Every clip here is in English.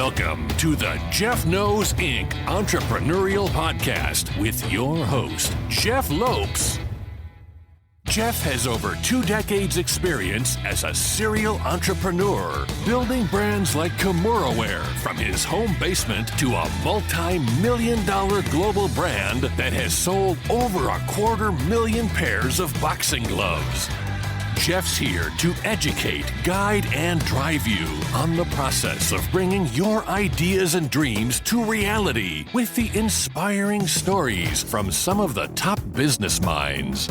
Welcome to the Jeff Knows Inc. Entrepreneurial Podcast with your host, Jeff Lopes. Jeff has over 2 decades experience as a serial entrepreneur, building brands like Kimura from his home basement to a multi-million-dollar global brand that has sold over 250,000 pairs of boxing gloves. Jeff's here to educate, guide, and drive you on the process of bringing your ideas and dreams to reality with the inspiring stories from some of the top business minds.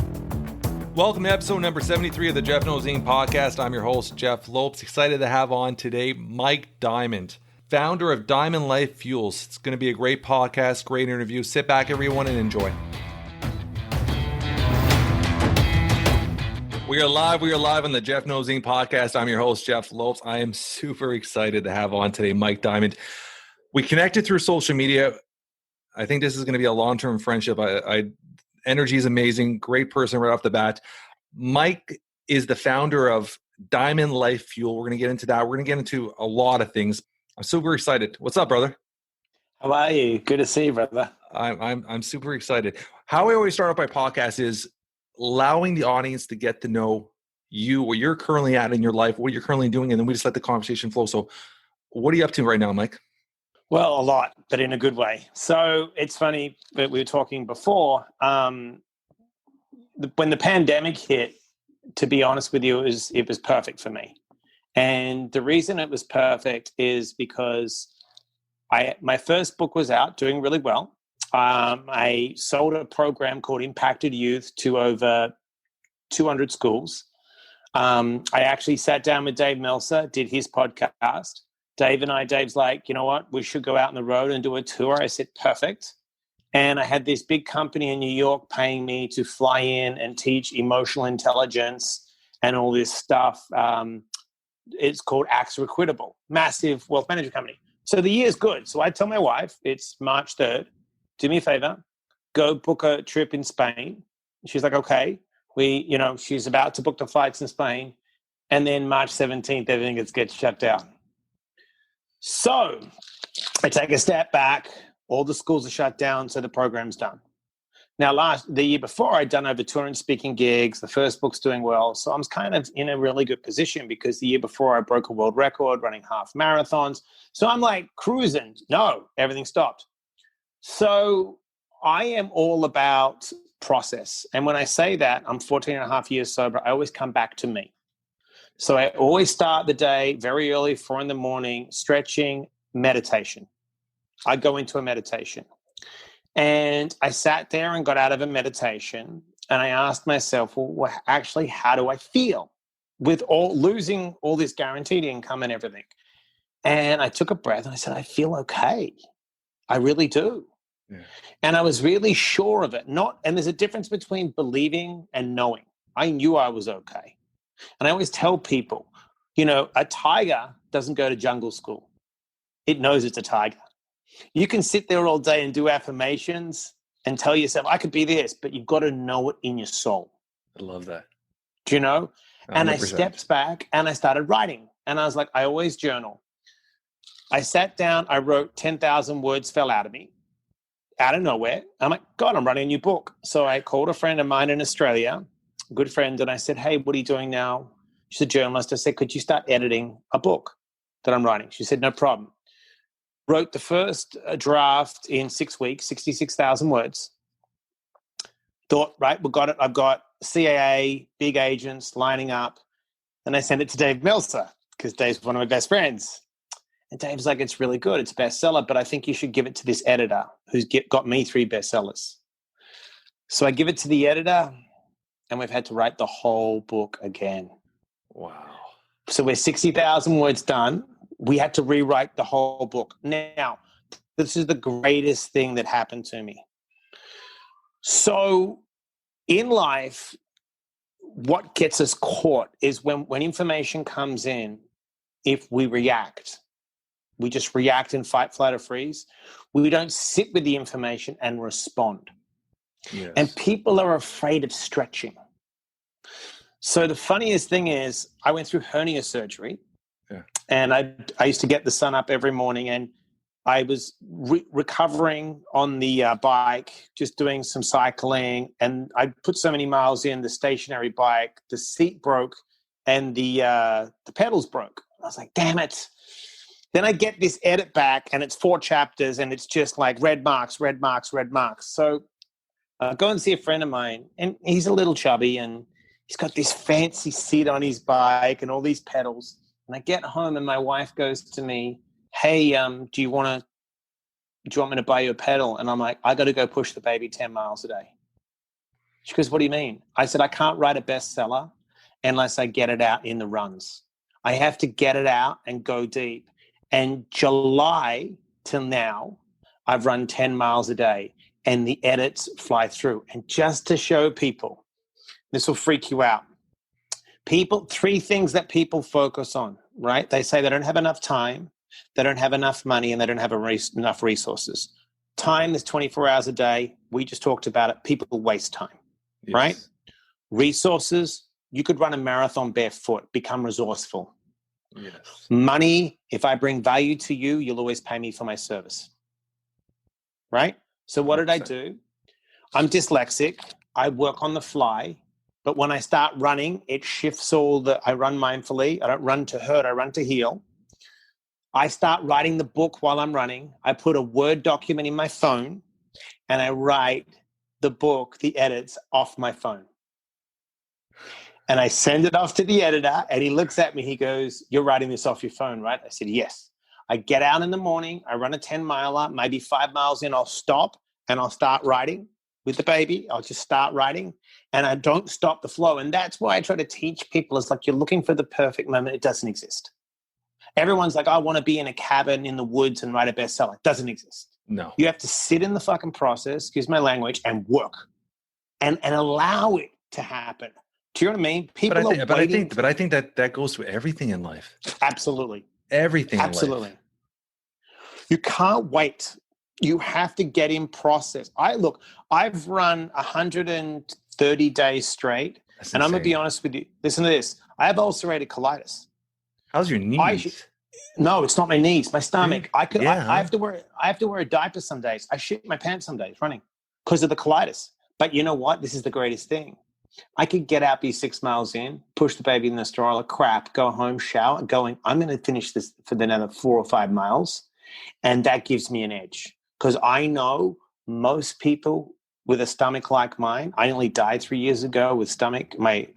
Welcome to episode number 73 of the Jeff Knows Inc. podcast. I'm your host, Jeff Lopes. Excited to have on today Mike Diamond, founder of Diamond Life Fuels. It's going to be a great podcast, great interview. Sit back, everyone, and enjoy. We are live on the Jeff Knows Inc. podcast. I'm your host, Jeff Lopes. I am super excited to have on today Mike Diamond. We connected through social media. I think this is going to be a long-term friendship. Energy is amazing. Great person right off the bat. Mike is the founder of Diamond Life Fuel. We're going to get into that. We're going to get into a lot of things. I'm super excited. What's up, brother? How are you? Good to see you, brother. I'm super excited. How I always start off my podcast is allowing the audience to get to know you, where you're currently at in your life, what you're currently doing, and then we just let the conversation flow. So what are you up to right now, Mike? Well, a lot, but in a good way. So it's funny that we were talking before. When the pandemic hit, to be honest with you, it was perfect for me. And the reason it was perfect is because my first book was out, doing really well. I sold a program called Impacted Youth to over 200 schools. I actually sat down with Dave Meltzer, did his podcast. Dave's like, you know what, we should go out on the road and do a tour. I said, perfect. And I had this big company in New York paying me to fly in and teach emotional intelligence and all this stuff. It's called AXA Equitable, massive wealth management company. So the year's good. So I tell my wife, it's March 3rd, do me a favor, go book a trip in Spain. She's like, okay. She's about to book the flights in Spain. And then March 17th, everything gets shut down. So I take a step back. All the schools are shut down, so the program's done. Now, the year before, I'd done over 200 speaking gigs. The first book's doing well. So I'm kind of in a really good position because the year before, I broke a world record running half marathons. So I'm like cruising. No, everything stopped. So I am all about process. And when I say that, I'm 14 and a half years sober. I always come back to me. So I always start the day very early, 4 a.m, stretching, meditation. I go into a meditation. And I sat there and got out of a meditation. And I asked myself, well, actually, how do I feel with losing all this guaranteed income and everything? And I took a breath and I said, I feel okay. I really do. Yeah. And I was really sure of it. And there's a difference between believing and knowing. I knew I was okay. And I always tell people, a tiger doesn't go to jungle school. It knows it's a tiger. You can sit there all day and do affirmations and tell yourself, I could be this, but you've got to know it in your soul. I love that. Do you know? 100%. And I stepped back and I started writing. And I was like, I always journal. I sat down, I wrote 10,000 words fell out of me, out of nowhere. I'm like, God, I'm writing a new book. So I called a friend of mine in Australia, a good friend, and I said, hey, what are you doing now? She's a journalist. I said, could you start editing a book that I'm writing? She said, no problem. Wrote the first draft in 6 weeks, 66,000 words. Thought, right, we got it. I've got CAA, big agents lining up. And I sent it to Dave Meltzer because Dave's one of my best friends. And Dave's like, it's really good. It's a bestseller, but I think you should give it to this editor who's got me 3 bestsellers. So I give it to the editor, and we've had to write the whole book again. Wow. So we're 60,000 words done. We had to rewrite the whole book. Now, this is the greatest thing that happened to me. So in life, what gets us caught is when information comes in, if we react, we just react in fight, flight, or freeze. We don't sit with the information and respond. Yes. And people are afraid of stretching. So the funniest thing is I went through hernia surgery And I used to get the sun up every morning, and I was recovering on the bike, just doing some cycling, and I put so many miles in the stationary bike, the seat broke, and the pedals broke. I was like, damn it. Then I get this edit back, and it's 4 chapters, and it's just like red marks, red marks, red marks. So I go and see a friend of mine, and he's a little chubby, and he's got this fancy seat on his bike and all these pedals. And I get home, and my wife goes to me, hey, do you want me to buy you a pedal? And I'm like, I got to go push the baby 10 miles a day. She goes, what do you mean? I said, I can't write a bestseller unless I get it out in the runs. I have to get it out and go deep. And July till now, I've run 10 miles a day, and the edits fly through. And just to show people, this will freak you out. 3 things that people focus on, right? They say they don't have enough time, they don't have enough money, and they don't have enough resources. Time is 24 hours a day. We just talked about it. People waste time, yes. Right? Resources, you could run a marathon barefoot, become resourceful. Yes. Money, if I bring value to you, you'll always pay me for my service. Right? So what did I do? I'm dyslexic. I work on the fly. But when I start running, it shifts I run mindfully. I don't run to hurt. I run to heal. I start writing the book while I'm running. I put a Word document in my phone, and I write the book, the edits, off my phone. And I send it off to the editor, and he looks at me. He goes, you're writing this off your phone, right? I said, yes. I get out in the morning. I run a 10-miler, maybe 5 miles in. I'll stop, and I'll start writing with the baby. I'll just start writing, and I don't stop the flow. And that's why I try to teach people. It's like you're looking for the perfect moment. It doesn't exist. Everyone's like, I want to be in a cabin in the woods and write a bestseller. It doesn't exist. No. You have to sit in the fucking process, excuse my language, and work and allow it to happen. Do you know what I mean? But I think that goes to everything in life. Absolutely. Everything Absolutely. in life. You can't wait. You have to get in process. I've run 130 days straight. That's and insane. I'm going to be honest with you. Listen to this. I have ulcerative colitis. How's your knees? No, it's not my knees. My stomach. I have to wear a diaper some days. I shit my pants some days running because of the colitis. But you know what? This is the greatest thing. I could get out, be 6 miles in, push the baby in the stroller, crap, go home, shower, I'm going to finish this for another 4 or 5 miles. And that gives me an edge because I know most people with a stomach like mine, I only died 3 years ago with stomach. Went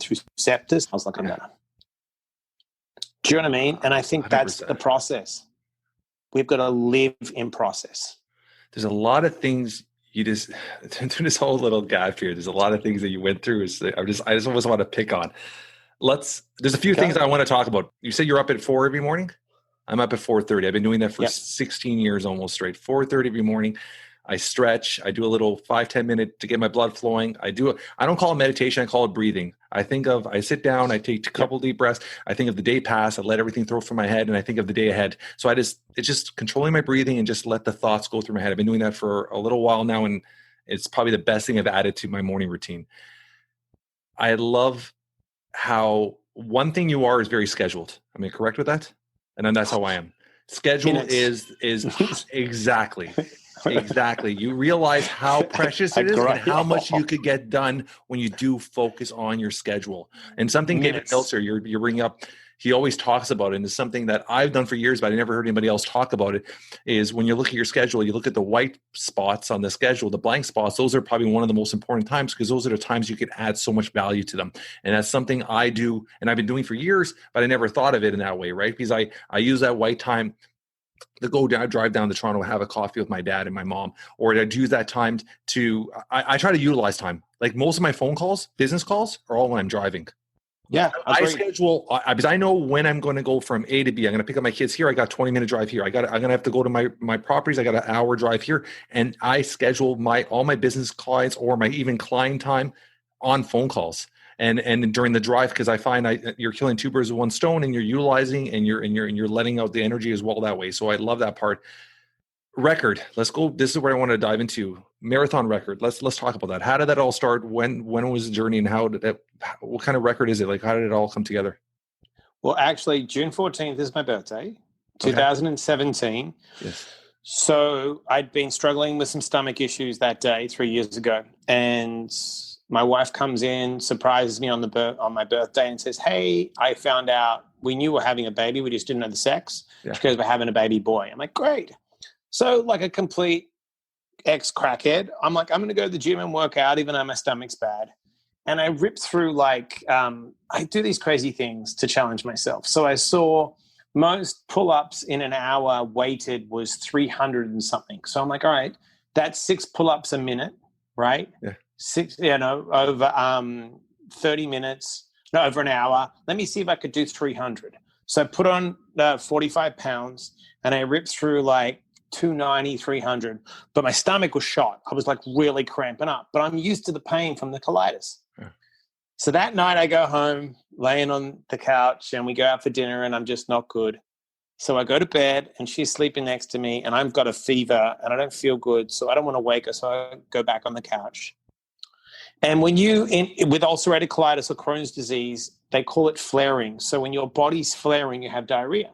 through sepsis. I was like, I'm done. Do you know what I mean? And I think 100%. That's the process. We've got to live in process. There's a lot of things you just, through this whole little gap here, there's a lot of things that you went through. I just always want to pick on. There's a few things I want to talk about. You said you're up at 4 every morning? I'm up at 4:30. I've been doing that for 16 years almost straight. 4:30 every morning. I stretch. I do a little 5-10 minute to get my blood flowing. I don't call it meditation. I call it breathing. I sit down, I take a couple deep breaths. I think of the day past. I let everything through from my head, and I think of the day ahead. So it's just controlling my breathing and just let the thoughts go through my head. I've been doing that for a little while now, and it's probably the best thing I've added to my morning routine. I love how one thing you are is very scheduled. Am I correct with that? And then that's how I am. Schedule is exactly. Exactly. You realize how precious it is and how much you could get done when you do focus on your schedule. And something David Meltzer, you're bringing up, he always talks about it, and it's something that I've done for years, but I never heard anybody else talk about it, is when you look at your schedule, you look at the white spots on the schedule, the blank spots, those are probably one of the most important times because those are the times you could add so much value to them. And that's something I do, and I've been doing for years, but I never thought of it in that way, right? Because I use that white time to drive down to Toronto, have a coffee with my dad and my mom, or I'd use that time I try to utilize time. Like most of my phone calls, business calls, are all when I'm driving. Yeah. I schedule, because I know when I'm going to go from A to B. I'm going to pick up my kids here. I got 20-minute drive here. I'm going to have to go to my properties. I got an hour drive here. And I schedule all my business clients or my even client time on phone calls. And during the drive, because I find you're killing 2 birds with 1 stone, and you're utilizing and you're letting out the energy as well that way. So I love that part. Record. Let's go. This is where I want to dive into marathon record. Let's talk about that. How did that all start? When was the journey, and what kind of record is it? Like, how did it all come together? Well, actually, June 14th is my birthday, 2017. Yes. So I'd been struggling with some stomach issues that day 3 years ago. And my wife comes in, surprises me on my birthday and says, hey, I found out we knew we're having a baby. We just didn't know the sex. Yeah. She goes, we're having a baby boy. I'm like, great. So like a complete ex-crackhead, I'm like, I'm going to go to the gym and work out even though my stomach's bad. And I ripped through I do these crazy things to challenge myself. So I saw most pull-ups in an hour weighted was 300 and something. So I'm like, all right, that's 6 pull-ups a minute, right? Yeah. 6, over 30 minutes, no, over an hour. Let me see if I could do 300. So I put on 45 pounds and I ripped through 290, 300, but my stomach was shot. I was really cramping up, but I'm used to the pain from the colitis. Yeah. So that night I go home, laying on the couch, and we go out for dinner and I'm just not good. So I go to bed and she's sleeping next to me and I've got a fever and I don't feel good. So I don't want to wake her. So I go back on the couch. And when with ulcerative colitis or Crohn's disease, they call it flaring. So when your body's flaring, you have diarrhea.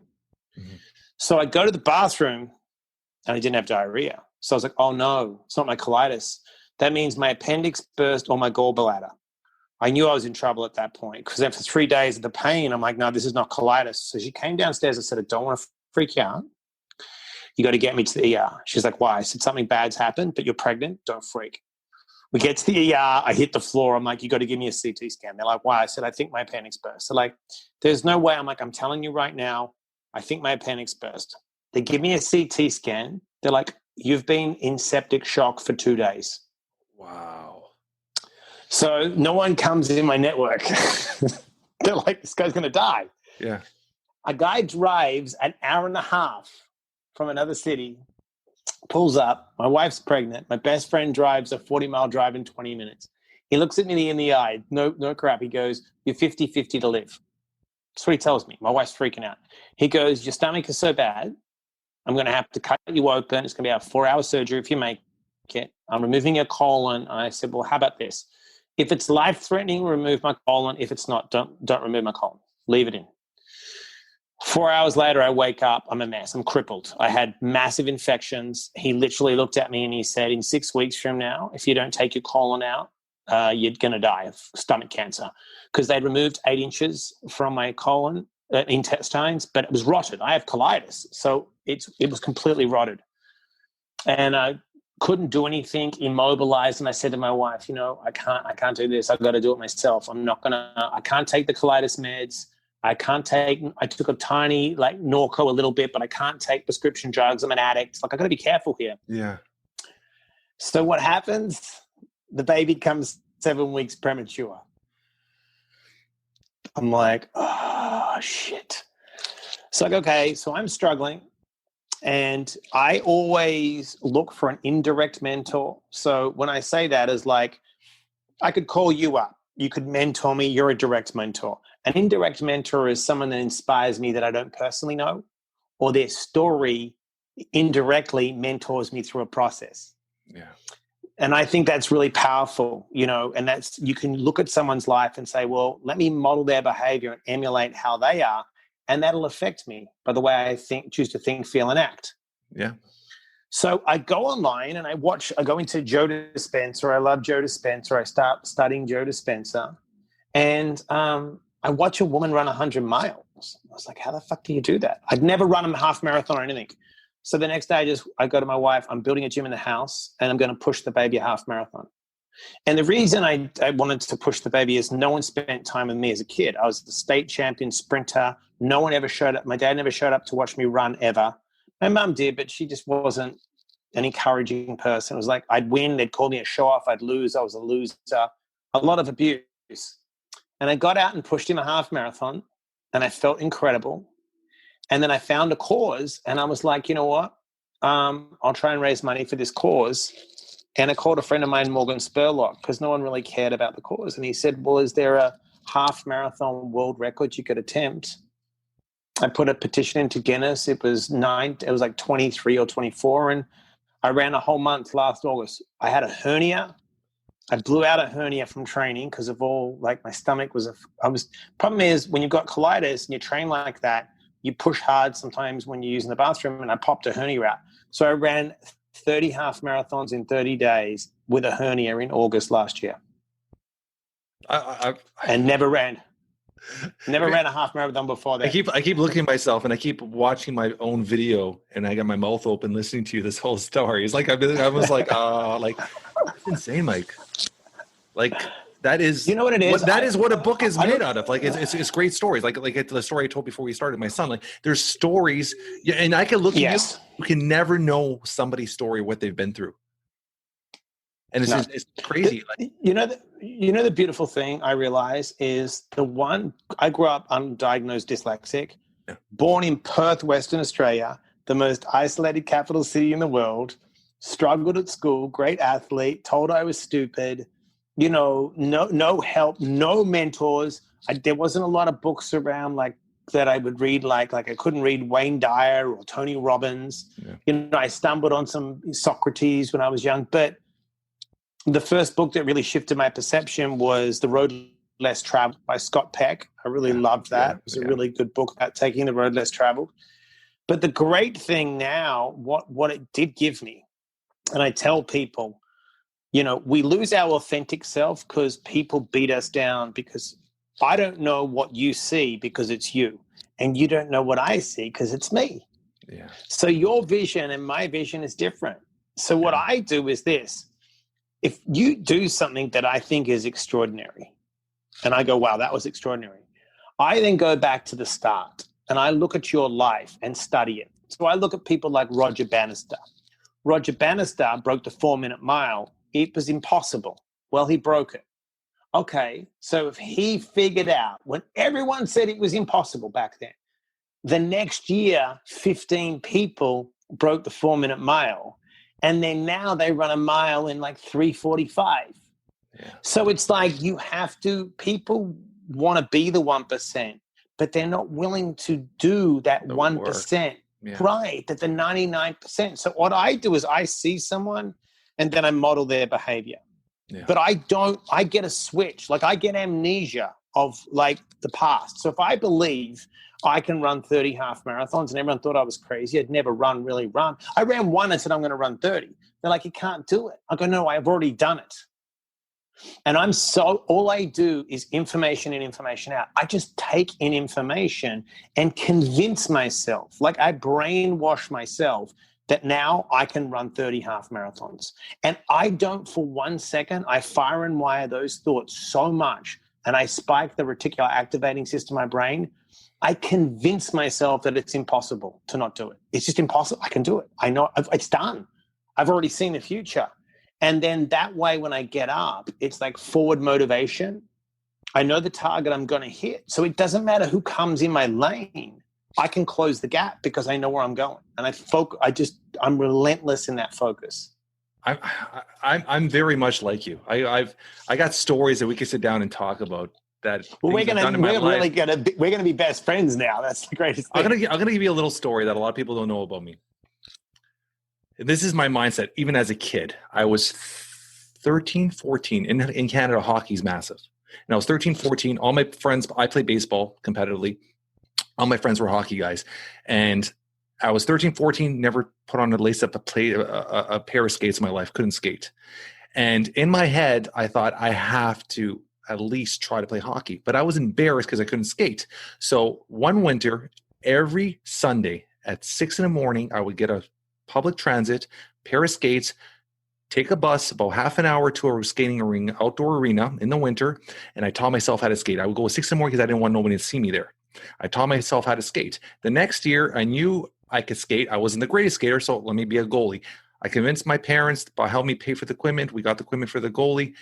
Mm-hmm. So I go to the bathroom and I didn't have diarrhea. So I was like, oh no, it's not my colitis. That means my appendix burst or my gallbladder. I knew I was in trouble at that point because after 3 days of the pain, I'm like, no, this is not colitis. So she came downstairs and said, I don't want to freak you out. You got to get me to the ER. She's like, why? I said, something bad's happened, but you're pregnant. Don't freak. We get to the ER. I hit the floor. I'm like, you got to give me a CT scan. They're like, why? I said, I think my appendix burst. They're like, there's no way. I'm like, I'm telling you right now, I think my appendix burst. They give me a CT scan. They're like, you've been in septic shock for 2 days. Wow. So no one comes in my network. They're like, this guy's going to die. Yeah. A guy drives an hour and a half from another city, pulls up. My wife's pregnant. My best friend drives a 40-mile drive in 20 minutes. He looks at me in the eye. No crap. He goes, you're 50-50 to live. That's what he tells me. My wife's freaking out. He goes, your stomach is so bad, I'm going to have to cut you open. It's going to be a 4-hour surgery if you make it. I'm removing your colon. And I said, well, how about this? If it's life-threatening, remove my colon. If it's not, don't remove my colon. Leave it in. 4 hours later, I wake up. I'm a mess. I'm crippled. I had massive infections. He literally looked at me and he said, in 6 weeks from now, if you don't take your colon out, you're going to die of stomach cancer. Because they'd removed 8 inches from my colon, intestines, but it was rotted. I have colitis. So it was completely rotted. And I couldn't do anything, immobilized. And I said to my wife, I can't do this. I've got to do it myself. I can't take the colitis meds. I took a tiny, Norco a little bit, but I can't take prescription drugs. I'm an addict. I got to be careful here. Yeah. So what happens? The baby comes 7 weeks premature. I'm like, oh, shit. So okay, so I'm struggling. And I always look for an indirect mentor. So when I say that is I could call you up. You could mentor me. You're a direct mentor. An indirect mentor is someone that inspires me that I don't personally know, or their story indirectly mentors me through a process. Yeah. And I think that's really powerful, and that's, you can look at someone's life and say, well, let me model their behavior and emulate how they are. And that'll affect me by the way I choose to think, feel, and act. Yeah. So I go online and I go into Joe Dispenza. I love Joe Dispenza. I start studying Joe Dispenza. And I watch a woman run 100 miles. I was like, how the fuck do you do that? I'd never run a half marathon or anything. So the next day I go to my wife, I'm building a gym in the house and I'm going to push the baby a half marathon. And the reason I wanted to push the baby is no one spent time with me as a kid. I was the state champion sprinter. No one ever showed up. My dad never showed up to watch me run ever. My mum did, but she just wasn't an encouraging person. It was like I'd win, they'd call me a show-off, I'd lose, I was a loser. A lot of abuse. And I got out and pushed him a half marathon and I felt incredible. And then I found a cause and I was like, you know what? I'll try and raise money for this cause. And I called a friend of mine, Morgan Spurlock, because no one really cared about the cause. And he said, well, is there a half marathon world record you could attempt? I put a petition into Guinness. It was 23 or 24. And I ran a whole month last August. I had a hernia. I blew out a hernia from training because of all, like, my stomach was, problem is when you've got colitis and you train like that, you push hard sometimes when you're using the bathroom, and I popped a hernia out. So I ran 30 half marathons in 30 days with a hernia in August last year. And never ran a half marathon before that. I keep looking at myself, and I keep watching my own video, and I got my mouth open listening to you this whole story. It's like I was like, that's insane, Mike. Like, that is, you know what it is. That is what a book is made out of. Like, it's great stories. Like the story I told before we started. My son, like, there's stories, and I can look at you. You can never know somebody's story, what they've been through. And it's crazy. You know the beautiful thing I realize is I grew up undiagnosed dyslexic, born in Perth, Western Australia, the most isolated capital city in the world, struggled at school, great athlete, told I was stupid, no help, no mentors. There wasn't a lot of books around like that I would read, like I couldn't read Wayne Dyer or Tony Robbins. Yeah. I stumbled on some Socrates when I was young, but the first book that really shifted my perception was The Road Less Traveled by Scott Peck. I really loved that. It was a really good book about taking the road less traveled. But the great thing now, what it did give me, and I tell people, we lose our authentic self because people beat us down, because I don't know what you see because it's you, and you don't know what I see because it's me. Yeah. So your vision and my vision is different. So what I do is this. If you do something that I think is extraordinary, and I go, wow, that was extraordinary, I then go back to the start and I look at your life and study it. So I look at people like Roger Bannister. Roger Bannister broke the 4-minute mile. It was impossible. Well, he broke it. Okay, so if he figured out when everyone said it was impossible back then, the next year, 15 people broke the 4-minute mile. And then now they run a mile in like 3:45. Yeah. So it's like people want to be the 1%, but they're not willing to do that 1%, right? That the 99%. So what I do is I see someone and then I model their behavior. Yeah. But I get a switch. Like, I get amnesia of like the past. So if I believe I can run 30 half marathons and everyone thought I was crazy, I'd never really run. I ran one and said, I'm going to run 30. They're like, you can't do it. I go, no, I've already done it. And all I do is information in, information out. I just take in information and convince myself, like I brainwash myself that now I can run 30 half marathons. And I don't for 1 second, I fire and wire those thoughts so much, and I spike the reticular activating system in my brain, I convince myself that it's impossible to not do it. It's just impossible. I can do it. I know it's done. I've already seen the future. And then that way, when I get up, it's like forward motivation. I know the target I'm going to hit. So it doesn't matter who comes in my lane. I can close the gap because I know where I'm going. And I'm relentless in that focus. I'm very much like you. I got stories that we could sit down and talk about. That we're gonna be best friends now. That's the greatest thing. I'm gonna give you a little story that a lot of people don't know about me. This is my mindset. Even as a kid, I was 13, 14. In Canada, hockey's massive. And I was 13, 14. All my friends, I played baseball competitively. All my friends were hockey guys. And I was 13, 14, never put on a lace-up a pair of skates in my life, couldn't skate. And in my head, I thought I have to at least try to play hockey. But I was embarrassed because I couldn't skate. So one winter, every Sunday at 6 a.m, I would get a public transit, pair of skates, take a bus about half an hour to a skating arena, outdoor arena in the winter, and I taught myself how to skate. I would go at 6 a.m. because I didn't want nobody to see me there. I taught myself how to skate. The next year, I knew I could skate. I wasn't the greatest skater, so let me be a goalie. I convinced my parents to help me pay for the equipment. We got the equipment for the goalie.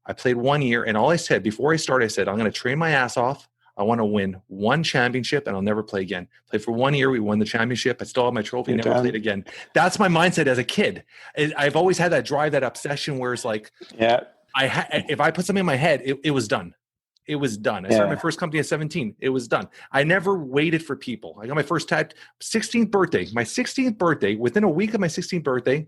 I played 1 year, and all I said before I started, I said, I'm going to train my ass off. I want to win one championship, and I'll never play again. Played for 1 year. We won the championship. I still have my trophy. Never played again. That's my mindset as a kid. I've always had that drive, that obsession where it's like, if I put something in my head, it was done. It was done. I started my first company at 17. It was done. I never waited for people. I got my first tattoo, 16th birthday. My 16th birthday, within a week of my 16th birthday,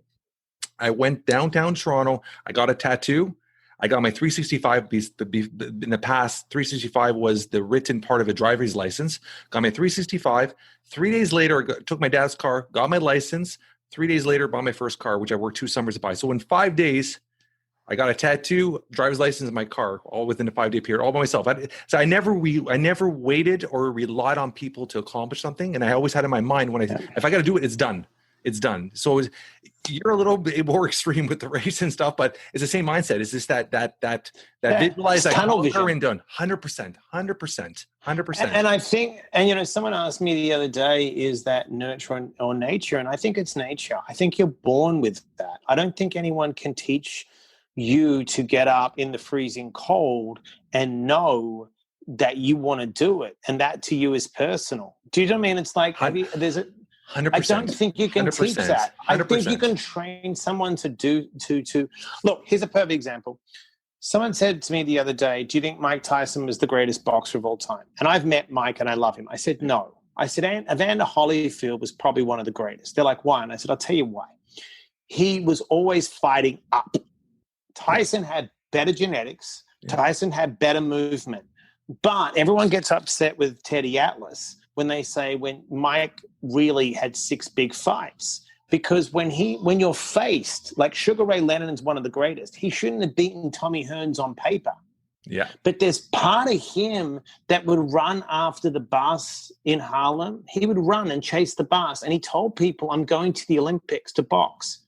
I went downtown Toronto. I got a tattoo. I got my 365. In the past, 365 was the written part of a driver's license. Got my 365. 3 days later, took my dad's car, got my license. 3 days later, bought my first car, which I worked 2 summers to buy. So in 5 days, I got a tattoo, driver's license, and my car, all within a 5-day period, all by myself. So I never waited or relied on people to accomplish something. And I always had in my mind, if I got to do it, it's done. It's done. So you're a little bit more extreme with the race and stuff, but it's the same mindset. It's just that visualize, that tunnel vision, and done. 100%. And I think, someone asked me the other day, is that nurture or nature? And I think it's nature. I think you're born with that. I don't think anyone can teach you to get up in the freezing cold and know that you want to do it, and that to you is personal. Do you know what I mean? It's like, 100%. I don't think you can 100%. Teach that. 100%. I think you can train someone to look. Here's a perfect example. Someone said to me the other day, "Do you think Mike Tyson was the greatest boxer of all time?" And I've met Mike and I love him. I said, "No." I said, "Evander Holyfield was probably one of the greatest." They're like, "Why?" And I said, "I'll tell you why. He was always fighting up. Tyson had better genetics. Yeah. Tyson had better movement. But everyone gets upset with Teddy Atlas when they say when Mike really had 6 big fights, because when you're faced, like Sugar Ray Leonard's one of the greatest, he shouldn't have beaten Tommy Hearns on paper. Yeah. But there's part of him that would run after the bus in Harlem. He would run and chase the bus. And he told people, I'm going to the Olympics to box.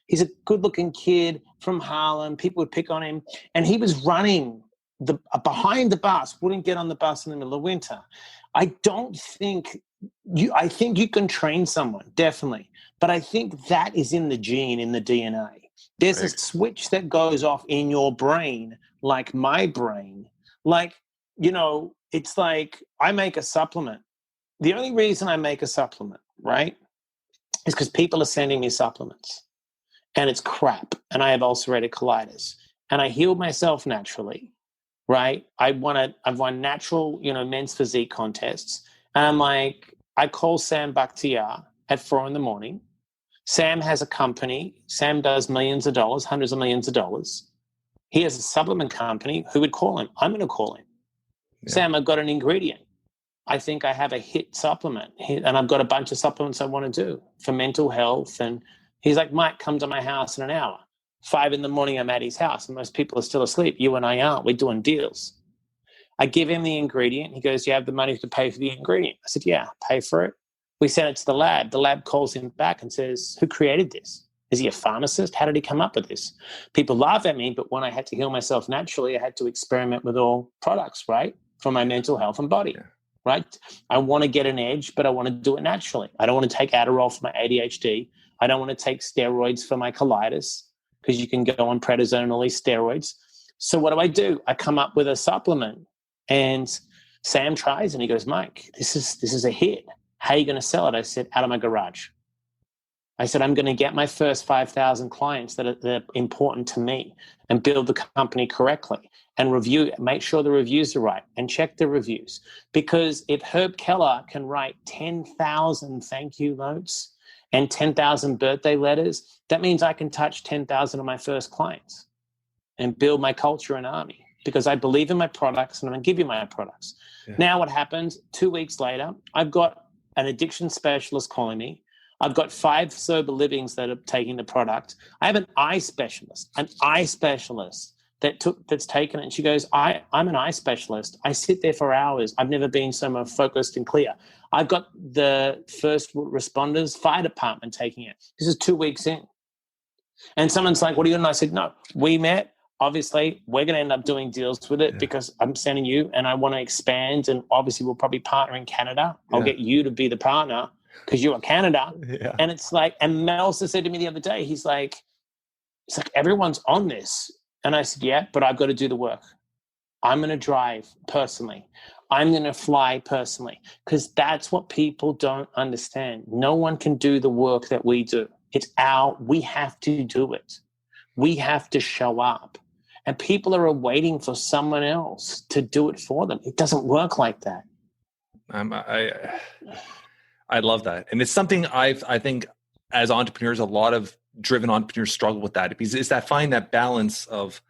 He's a good-looking kid from Harlem. People would pick on him. And he was running behind the bus, wouldn't get on the bus in the middle of winter. I think you can train someone, definitely. But I think that is in the gene, in the DNA. There's a switch that goes off in your brain, like my brain. Like, it's like I make a supplement. The only reason I make a supplement, right, is because people are sending me supplements. And it's crap. And I have ulcerative colitis. And I healed myself naturally, right? I've won natural, men's physique contests. And I'm like, I call Sam Bakhtiar at 4 a.m. Sam has a company. Sam does millions of dollars, hundreds of millions of dollars. He has a supplement company. Who would call him? I'm going to call him. Yeah. Sam, I've got an ingredient. I think I have a hit supplement. And I've got a bunch of supplements I want to do for mental health. And he's like, Mike, come to my house in an hour. 5 a.m, I'm at his house, and most people are still asleep. You and I aren't. We're doing deals. I give him the ingredient. He goes, you have the money to pay for the ingredient? I said, yeah, pay for it. We sent it to the lab. The lab calls him back and says, who created this? Is he a pharmacist? How did he come up with this? People laugh at me, but when I had to heal myself naturally, I had to experiment with all products, right, for my mental health and body, right? I want to get an edge, but I want to do it naturally. I don't want to take Adderall for my ADHD. I don't want to take steroids for my colitis, because you can go on prednisone and all these steroids. So what do? I come up with a supplement, and Sam tries, and he goes, Mike, this is a hit. How are you going to sell it? I said, out of my garage. I said, I'm going to get my first 5,000 clients that are important to me and build the company correctly and make sure the reviews are right and check the reviews. Because if Herb Keller can write 10,000 thank you notes and 10,000 birthday letters, that means I can touch 10,000 of my first clients and build my culture and army, because I believe in my products and I'm going to give you my products. Yeah. Now what happens, 2 weeks later, I've got an addiction specialist calling me. I've got 5 sober livings that are taking the product. I have an eye specialist that's taken it. And she goes, I'm an eye specialist. I sit there for hours. I've never been so more focused and clear. I've got the first responders, fire department taking it. This is 2 weeks in. And someone's like, what are you doing? I said, no, we met. Obviously, we're going to end up doing deals with it because I'm sending you and I want to expand. And obviously, we'll probably partner in Canada. I'll get you to be the partner because you're Canada. Yeah. And it's like, and Mel also said to me the other day, he's like, everyone's on this. And I said, yeah, but I've got to do the work. I'm going to drive personally. I'm going to fly personally, because that's what people don't understand. No one can do the work that we do. We have to do it. We have to show up. And people are waiting for someone else to do it for them. It doesn't work like that. I love that. And it's something I think as entrepreneurs, a lot of driven entrepreneurs struggle with that. Because it's that finding that balance of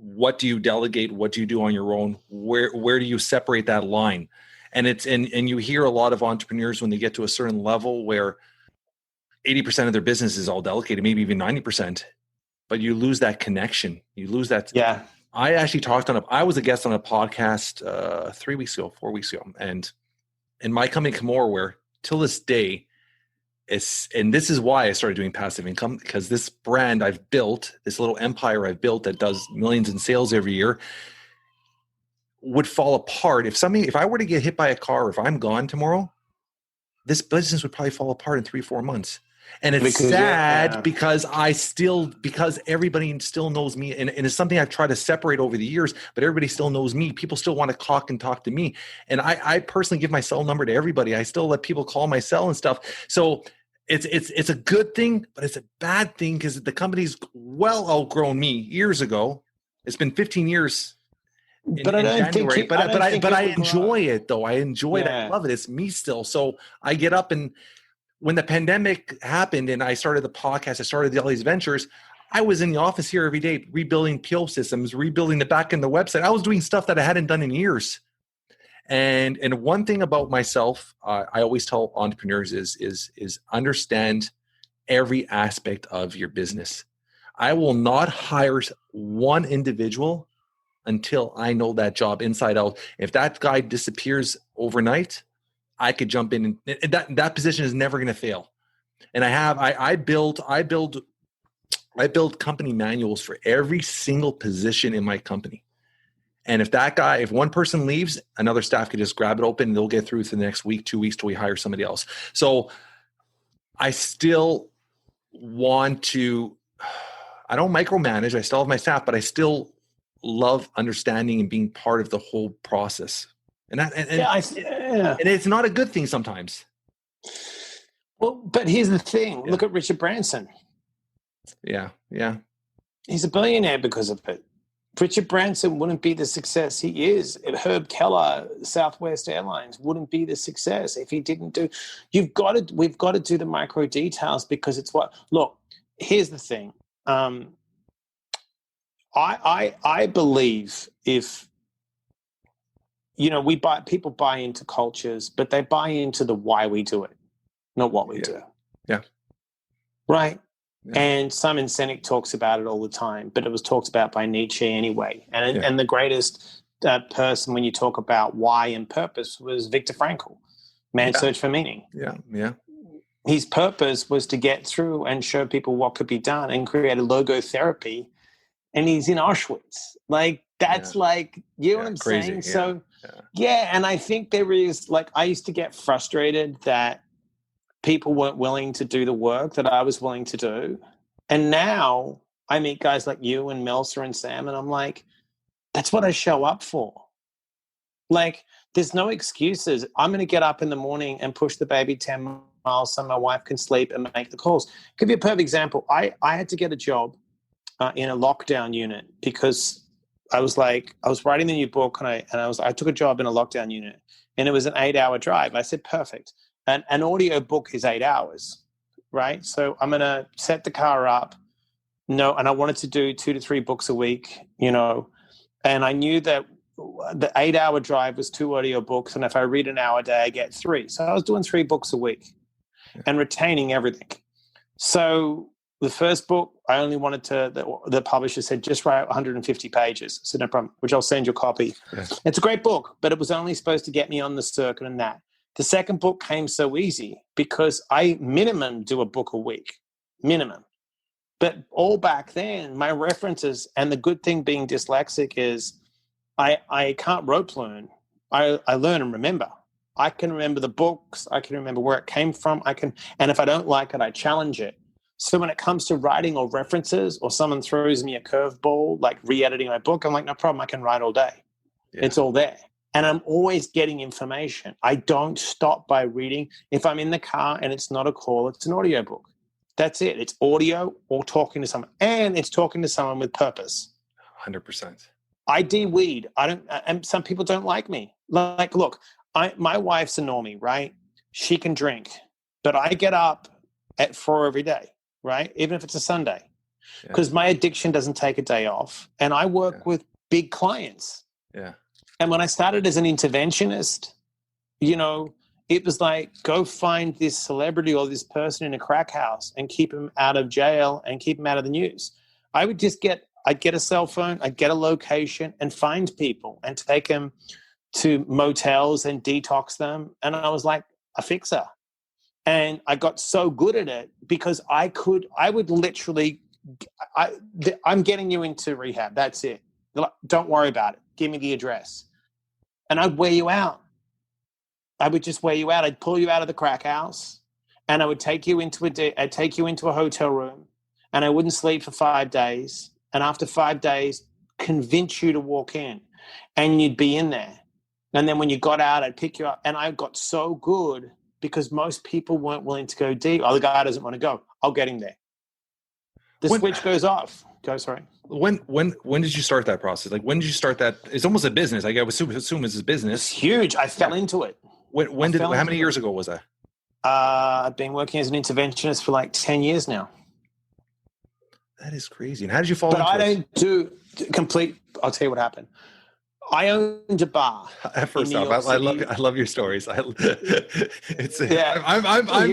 what do you delegate? What do you do on your own? Where do you separate that line? And and you hear a lot of entrepreneurs when they get to a certain level where 80% of their business is all delegated, maybe even 90%, but you lose that connection. You lose that. Yeah. I actually I was a guest on a podcast 4 weeks ago, and in my company, Camor, where till this day, and this is why I started doing passive income, because this brand I've built, this little empire I've built that does millions in sales every year, would fall apart. If I were to get hit by a car, or if I'm gone tomorrow, this business would probably fall apart in 3-4 months. And it's sad because because everybody still knows me. And it's something I've tried to separate over the years, but everybody still knows me. People still want to talk to me. And I personally give my cell number to everybody. I still let people call my cell and stuff. So it's a good thing, but it's a bad thing because the company's well outgrown me years ago. It's been 15 years. But I enjoy it though. I enjoy it. I love it. It's me still. So I get up, and when the pandemic happened and I started the podcast, I started all these ventures, I was in the office here every day, rebuilding PO systems, rebuilding the back end of the website. I was doing stuff that I hadn't done in years. And one thing about myself, I always tell entrepreneurs is understand every aspect of your business. I will not hire one individual until I know that job inside out. If that guy disappears overnight, I could jump in, and that position is never going to fail. And I build company manuals for every single position in my company. And if one person leaves, another staff could just grab it open and they'll get through to the next week, 2 weeks till we hire somebody else. So I still want to, I don't micromanage. I still have my staff, but I still love understanding and being part of the whole process. And it's not a good thing sometimes. Well, but here's the thing. Look at Richard Branson. Yeah. He's a billionaire because of it. Richard Branson wouldn't be the success he is. Herb Keller, Southwest Airlines, wouldn't be the success if he didn't do. We've got to do the micro details, because it's what. Look, here's the thing. I believe if people buy into cultures, but they buy into the why we do it, not what we do. Yeah. Right. Yeah. And Simon Sinek talks about it all the time, but it was talked about by Nietzsche anyway. And the greatest person when you talk about why and purpose was Viktor Frankl, Man's Search for Meaning. Yeah. His purpose was to get through and show people what could be done and create a logotherapy. And he's in Auschwitz. Like, that's like, you know what I'm crazy. saying? So, and I think there is, like, I used to get frustrated that people weren't willing to do the work that I was willing to do. And now I meet guys like you and Melsa and Sam, and I'm like, that's what I show up for. Like, there's no excuses. I'm going to get up in the morning and push the baby 10 miles so my wife can sleep and make the calls. Give you a perfect example. I had to get a job in a lockdown unit because I was writing the new book, and I took a job in a lockdown unit, and it was an 8-hour drive. I said, perfect. And an audio book is 8 hours, right? So I'm going to set the car up. And I wanted to do 2 to 3 books a week, and I knew that the 8-hour drive was 2 audio books. And if I read an hour a day, I get 3. So I was doing 3 books a week and retaining everything. So the first book, I only wanted the publisher said, just write 150 pages. I said, no problem, which I'll send you a copy. Yes. It's a great book, but it was only supposed to get me on the circuit and that. The second book came so easy because I minimum do a book a week, minimum. But all back then, my references, and the good thing being dyslexic is I can't rote learn. I learn and remember. I can remember the books. I can remember where it came from. And if I don't like it, I challenge it. So when it comes to writing or references, or someone throws me a curveball, like re-editing my book, I'm like, no problem, I can write all day. Yeah. It's all there. And I'm always getting information. I don't stop by reading. If I'm in the car and it's not a call, it's an audio book. That's it. It's audio or talking to someone. And it's talking to someone with purpose. 100%. I de-weed. And some people don't like me. Like, look, my wife's a normie, right? She can drink. But I get up at 4 every day, right? Even if it's a Sunday. because my addiction doesn't take a day off, and I work with big clients. Yeah. And when I started as an interventionist, it was like, go find this celebrity or this person in a crack house and keep him out of jail and keep him out of the news. I'd get a cell phone, I'd get a location and find people and take them to motels and detox them. And I was like a fixer. And I got so good at it because I would literally, I'm getting you into rehab. That's it. Like, don't worry about it. Give me the address. And I'd wear you out. I would just wear you out. I'd pull you out of the crack house and I would take you into a hotel room and I wouldn't sleep for 5 days. And after 5 days, convince you to walk in and you'd be in there. And then when you got out, I'd pick you up. And I got so good because most people weren't willing to go deep. Oh, the guy doesn't want to go. I'll get him there. The switch goes off. Sorry. When did you start that process? Like, when did you start that? It's almost a business. I would assume it's a business. It's huge. I fell into it. How many years ago was that? I've been working as an interventionist for like 10 years now. That is crazy. And how did you fall into it? But I don't do complete. I'll tell you what happened. I owned a bar. First off, I love your stories. You're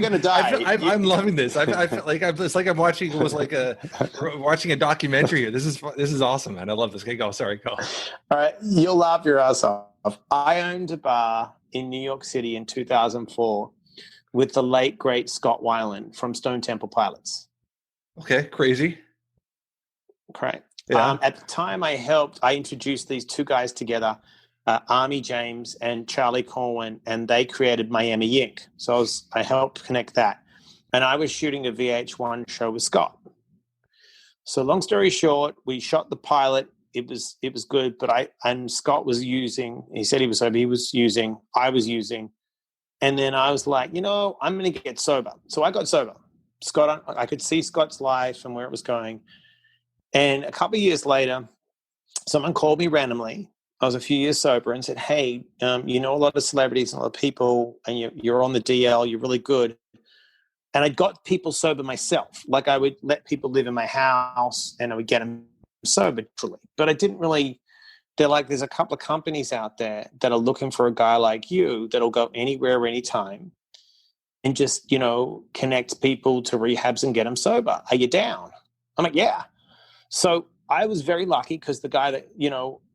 gonna die. I'm loving this. I feel like it's like I'm watching. It was like watching a documentary here. This is awesome, man. I love this. Okay, go. Sorry, go. All right, you'll laugh your ass off. I owned a bar in New York City in 2004 with the late great Scott Weiland from Stone Temple Pilots. Okay, crazy. Correct. Yeah. At the time I introduced these two guys together, Army James and Charlie Corwin, and they created Miami Inc. So I helped connect that. And I was shooting a VH1 show with Scott. So long story short, we shot the pilot. It was good, but Scott was using, he said he was sober, I was using. And then I was like, I'm going to get sober. So I got sober. I could see Scott's life and where it was going. And a couple of years later, someone called me randomly. I was a few years sober and said, hey, a lot of celebrities and a lot of people, and you're on the DL, you're really good. And I got people sober myself. Like I would let people live in my house and I would get them sober, truly. But I didn't really, there's a couple of companies out there that are looking for a guy like you that'll go anywhere, anytime and just, connect people to rehabs and get them sober. Are you down? I'm like, yeah. So I was very lucky because the guy that,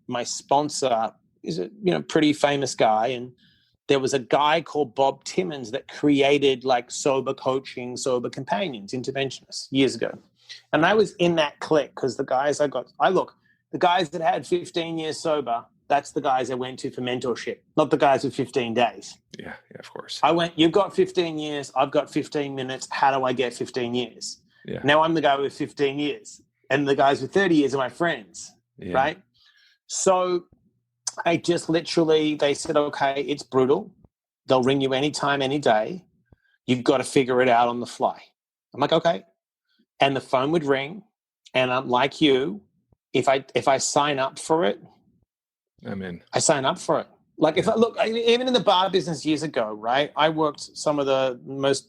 my sponsor is a, pretty famous guy. And there was a guy called Bob Timmons that created like sober coaching, sober companions, interventionists years ago. And I was in that clique because the guys the guys that had 15 years sober, that's the guys I went to for mentorship, not the guys with 15 days. Yeah, of course. I went, you've got 15 years, I've got 15 minutes. How do I get 15 years? Yeah. Now I'm the guy with 15 years. And the guys with 30 years are my friends, right? So I just literally, they said, okay, it's brutal. They'll ring you anytime, any day. You've got to figure it out on the fly. I'm like, okay. And the phone would ring. And I'm like you, if I sign up for it, I'm in. I sign up for it. Like even in the bar business years ago, right? I worked some of the most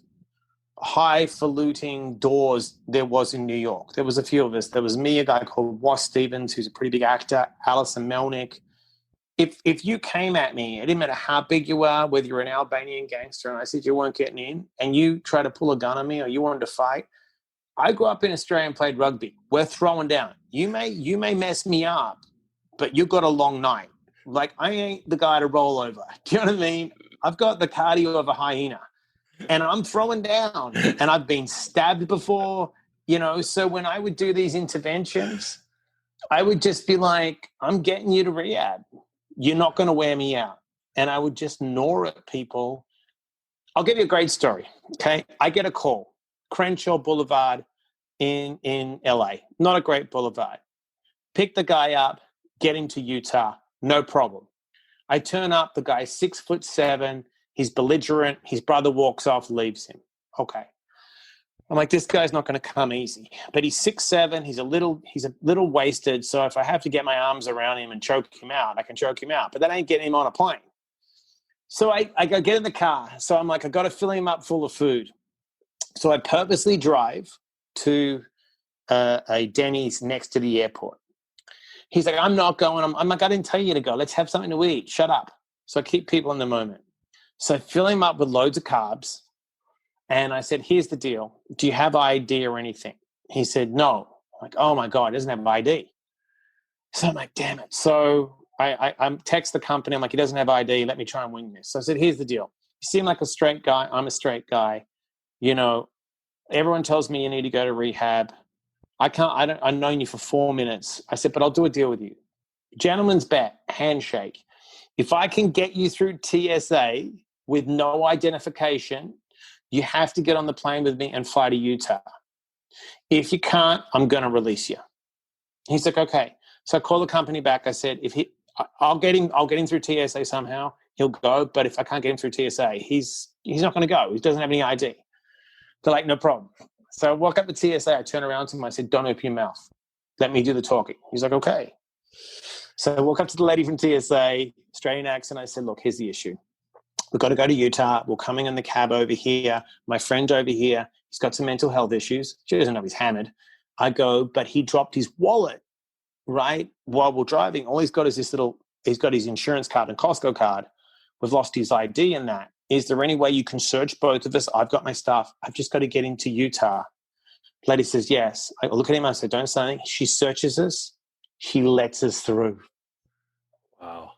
highfalutin doors there was in New York. There was a few of us. There was me, a guy called Was Stevens, who's a pretty big actor, Alison Melnick. If you came at me, it didn't matter how big you are, whether you're an Albanian gangster, and I said you weren't getting in, and you try to pull a gun on me or you wanted to fight. I grew up in Australia and played rugby. We're throwing down. You may mess me up, but you got a long night. Like, I ain't the guy to roll over. Do you know what I mean? I've got the cardio of a hyena. And I'm throwing down, and I've been stabbed before, so when I would do these interventions, I would just be like, I'm getting you to rehab. You're not going to wear me out. And I would just gnaw at people. I'll give you a great story, okay? I get a call, Crenshaw Boulevard in LA. Not a great boulevard. Pick the guy up, get him to Utah, no problem. I turn up, the guy's 6'7", he's belligerent. His brother walks off, leaves him. Okay. I'm like, this guy's not going to come easy. But he's 6'7". He's a little wasted. So if I have to get my arms around him and choke him out, I can choke him out. But that ain't getting him on a plane. So I get in the car. So I'm like, I got to fill him up full of food. So I purposely drive to a Denny's next to the airport. He's like, I'm not going. I'm like, I didn't tell you to go. Let's have something to eat. Shut up. So I keep people in the moment. So I fill him up with loads of carbs. And I said, here's the deal. Do you have ID or anything? He said, no. I'm like, oh my God, he doesn't have ID. So I'm like, damn it. So I text the company. I'm like, he doesn't have ID. Let me try and wing this. So I said, here's the deal. You seem like a straight guy. I'm a straight guy. You know, everyone tells me you need to go to rehab. I've known you for 4 minutes. I said, but I'll do a deal with you. Gentleman's bet, handshake. If I can get you through TSA with no identification, you have to get on the plane with me and fly to Utah. If you can't, I'm going to release you. He's like, okay. So I called the company back. I said, I'll get him through TSA somehow. He'll go. But if I can't get him through TSA, he's not going to go. He doesn't have any ID. They're like, no problem. So I walk up to TSA. I turn around to him. I said, don't open your mouth. Let me do the talking. He's like, okay. So I walk up to the lady from TSA, Australian accent. I said, look, here's the issue. We've got to go to Utah. We're coming in the cab over here. My friend over here, he's got some mental health issues. She doesn't know he's hammered. I go, but he dropped his wallet, right, while we're driving. All he's got is he's got his insurance card and Costco card. We've lost his ID in that. Is there any way you can search both of us? I've got my stuff. I've just got to get into Utah. Lady says, yes. I look at him. I said, don't say anything. She searches us. She lets us through. Wow.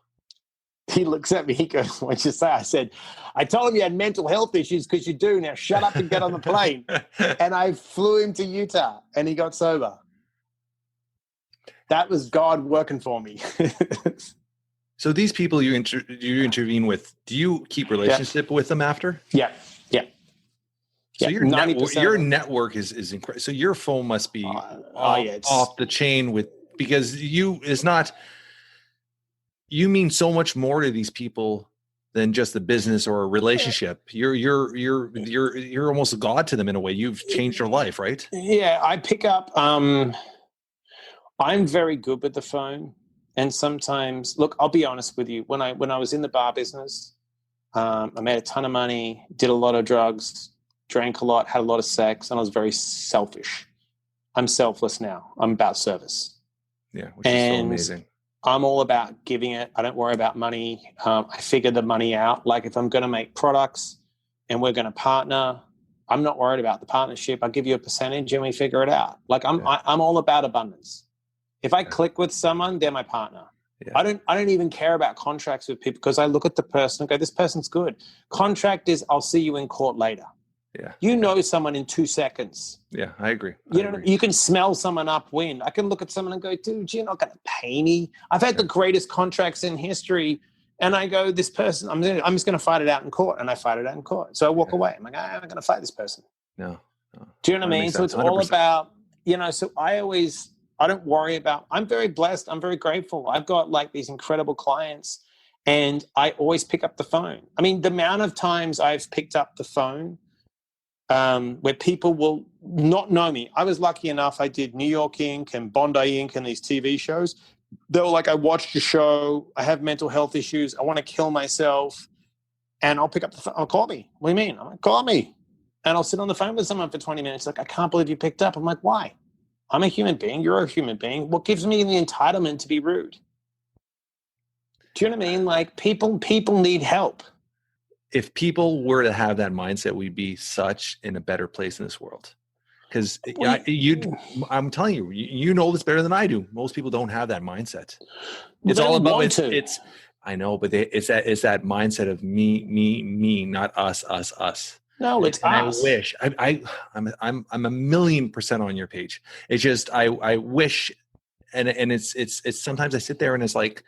He looks at me. He goes, what'd you say? I said, I told him you had mental health issues because you do. Now shut up and get on the plane. And I flew him to Utah and he got sober. That was God working for me. So these people you intervene with, do you keep relationship with them after? Yeah. So your network is incredible. So your phone must be off the chain because you mean so much more to these people than just a business or a relationship. You're almost a god to them in a way. You've changed your life, right? Yeah, I pick up. I'm very good with the phone. And sometimes, look, I'll be honest with you. When I was in the bar business, I made a ton of money, did a lot of drugs, drank a lot, had a lot of sex, and I was very selfish. I'm selfless now. I'm about service. Yeah, which is so amazing. I'm all about giving it. I don't worry about money. I figure the money out. Like if I'm going to make products and we're going to partner, I'm not worried about the partnership. I'll give you a percentage and we figure it out. Like I'm all about abundance. If I click with someone, they're my partner. Yeah. I don't even care about contracts with people because I look at the person and go, this person's good. Contract is I'll see you in court later. Yeah. You know someone in 2 seconds. Yeah, I agree. You can smell someone upwind. I can look at someone and go, dude, you're not going to pay me. I've had the greatest contracts in history. And I go, this person, I'm just going to fight it out in court. And I fight it out in court. So I walk away. I'm like, I'm not going to fight this person. No. Do you know what I mean? So it's 100%. All about, so I don't worry about, I'm very blessed. I'm very grateful. I've got like these incredible clients and I always pick up the phone. I mean, the amount of times I've picked up the phone where people will not know me. I was lucky enough. I did New York Inc. and Bondi Inc. and these TV shows. They were like, I watched your show. I have mental health issues. I want to kill myself. And I'll pick up the phone. Oh, call me. What do you mean? I'm like, call me. And I'll sit on the phone with someone for 20 minutes. Like, I can't believe you picked up. I'm like, why? I'm a human being. You're a human being. What gives me the entitlement to be rude? Do you know what I mean? Like people need help. If people were to have that mindset, we'd be such in a better place in this world. Because I'm telling you, you know this better than I do. Most people don't have that mindset. It's all about it's. I know, but it's that mindset of me, not us. No, it's us. I wish I'm 1,000,000% on your page. It's just I wish, and it's sometimes I sit there and it's like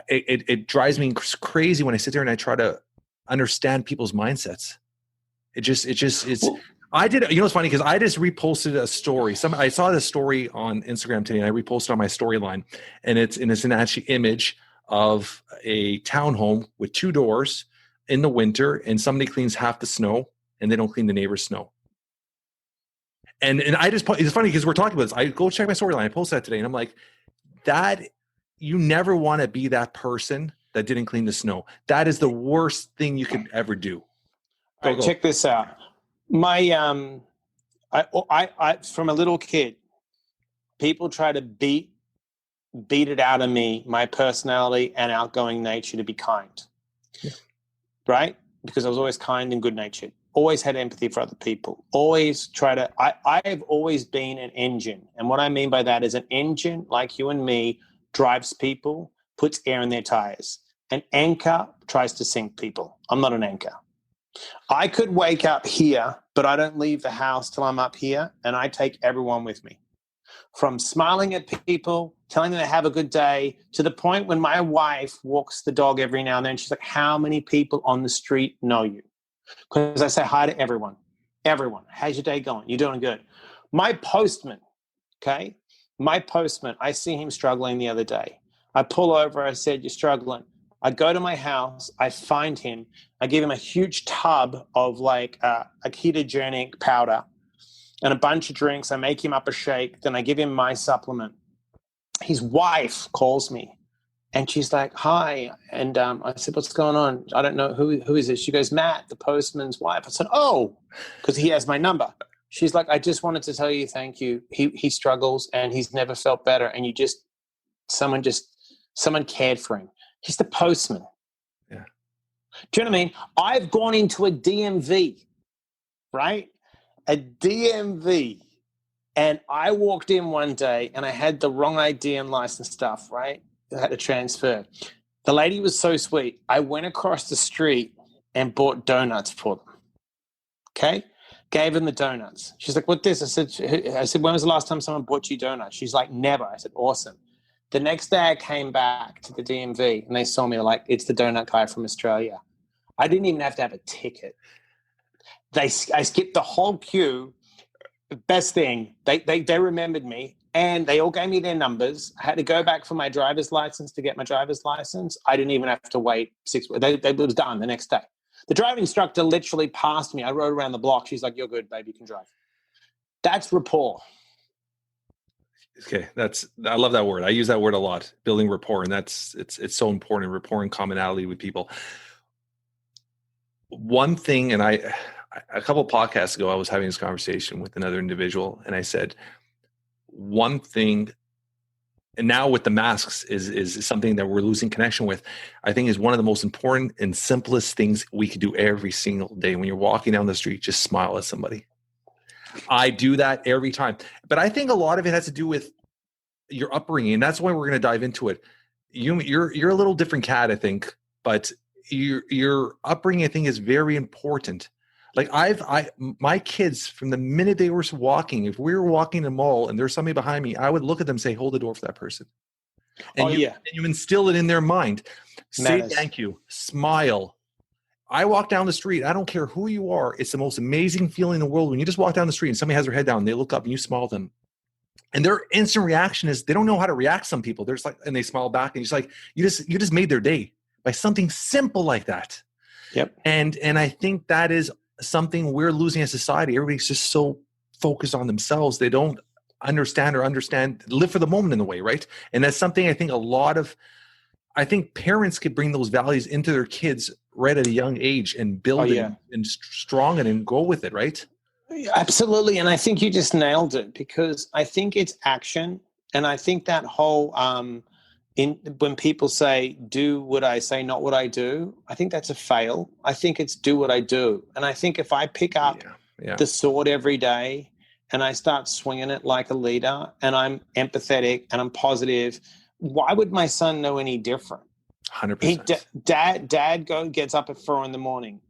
it drives me crazy when I sit there and I try to understand people's mindsets. I did. You know, it's funny because I just reposted a story. I saw this story on Instagram today, and I reposted on my storyline, and it's an actual image of a townhome with 2 doors in the winter, and somebody cleans half the snow, and they don't clean the neighbor's snow. And I just, it's funny because we're talking about this. I go check my storyline. I posted that today, and I'm like, that you never want to be that person that didn't clean the snow. That is the worst thing you could ever do. Go. Check this out. My, I from a little kid, people try to beat it out of me, my personality and outgoing nature, to be kind. Yeah. Right? Because I was always kind and good-natured. Always had empathy for other people. Always try to, I've always been an engine. And what I mean by that is an engine, like you and me, drives people, puts air in their tires. An anchor tries to sink people. I'm not an anchor. I could wake up here, but I don't leave the house till I'm up here, and I take everyone with me. From smiling at people, telling them to have a good day, to the point when my wife walks the dog every now and then, she's like, how many people on the street know you? Because I say hi to everyone. Everyone. How's your day going? You're doing good. My postman, okay? My postman, I see him struggling the other day. I pull over. I said, you're struggling. I go to my house. I find him. I give him a huge tub of like a ketogenic powder and a bunch of drinks. I make him up a shake. Then I give him my supplement. His wife calls me. And she's like, hi. And I said, what's going on? I don't know. Who is it? She goes, Matt, the postman's wife. I said, oh, because he has my number. She's like, I just wanted to tell you thank you. He struggles and he's never felt better. And someone cared for him. He's the postman. Yeah. Do you know what I mean? I've gone into a DMV, right? A DMV. And I walked in one day and I had the wrong ID and license stuff, right? I had to transfer. The lady was so sweet. I went across the street and bought donuts for them. Okay? Gave them the donuts. She's like, what this? I said, when was the last time someone bought you donuts? She's like, never. I said, awesome. The next day I came back to the DMV and they saw me like, it's the donut guy from Australia. I didn't even have to have a ticket. I skipped the whole queue. Best thing, they remembered me. And they all gave me their numbers. I had to go back for my driver's license to get my driver's license. I didn't even have to wait 6 weeks. It was done the next day. The driving instructor literally passed me. I rode around the block. She's like, you're good, baby, you can drive. That's rapport. Okay, I love that word. I use that word a lot, building rapport. And it's so important, rapport and commonality with people. One thing, and a couple of podcasts ago, I was having this conversation with another individual, and I said, one thing, and now with the masks is something that we're losing connection with, I think is one of the most important and simplest things we could do every single day. When you're walking down the street, just smile at somebody. I do that every time. But I think a lot of it has to do with your upbringing. And that's why we're going to dive into it. You're a little different cat, I think, but your upbringing, I think, is very important. Like my kids, from the minute they were walking, if we were walking in the mall and there's somebody behind me, I would look at them and say, hold the door for that person. And and you instill it in their mind. Say thank you, smile. I walk down the street. I don't care who you are. It's the most amazing feeling in the world when you just walk down the street and somebody has their head down and they look up and you smile at them. And their instant reaction is they don't know how to react. Some people, they're just like, and they smile back and you're just like, you just made their day by something simple like that. Yep. And I think that is something we're losing as society. Everybody's just so focused on themselves. They don't understand live for the moment in a way, right? And that's something I think parents could bring those values into their kids right at a young age and build it and strong it and go with it, right? Absolutely. And I think you just nailed it, because I think it's action. And I think that whole, when people say, do what I say, not what I do, I think that's a fail. I think it's do what I do. And I think if I pick up the sword every day and I start swinging it like a leader and I'm empathetic and I'm positive, why would my son know any different? 100%. Dad gets up at 4 a.m.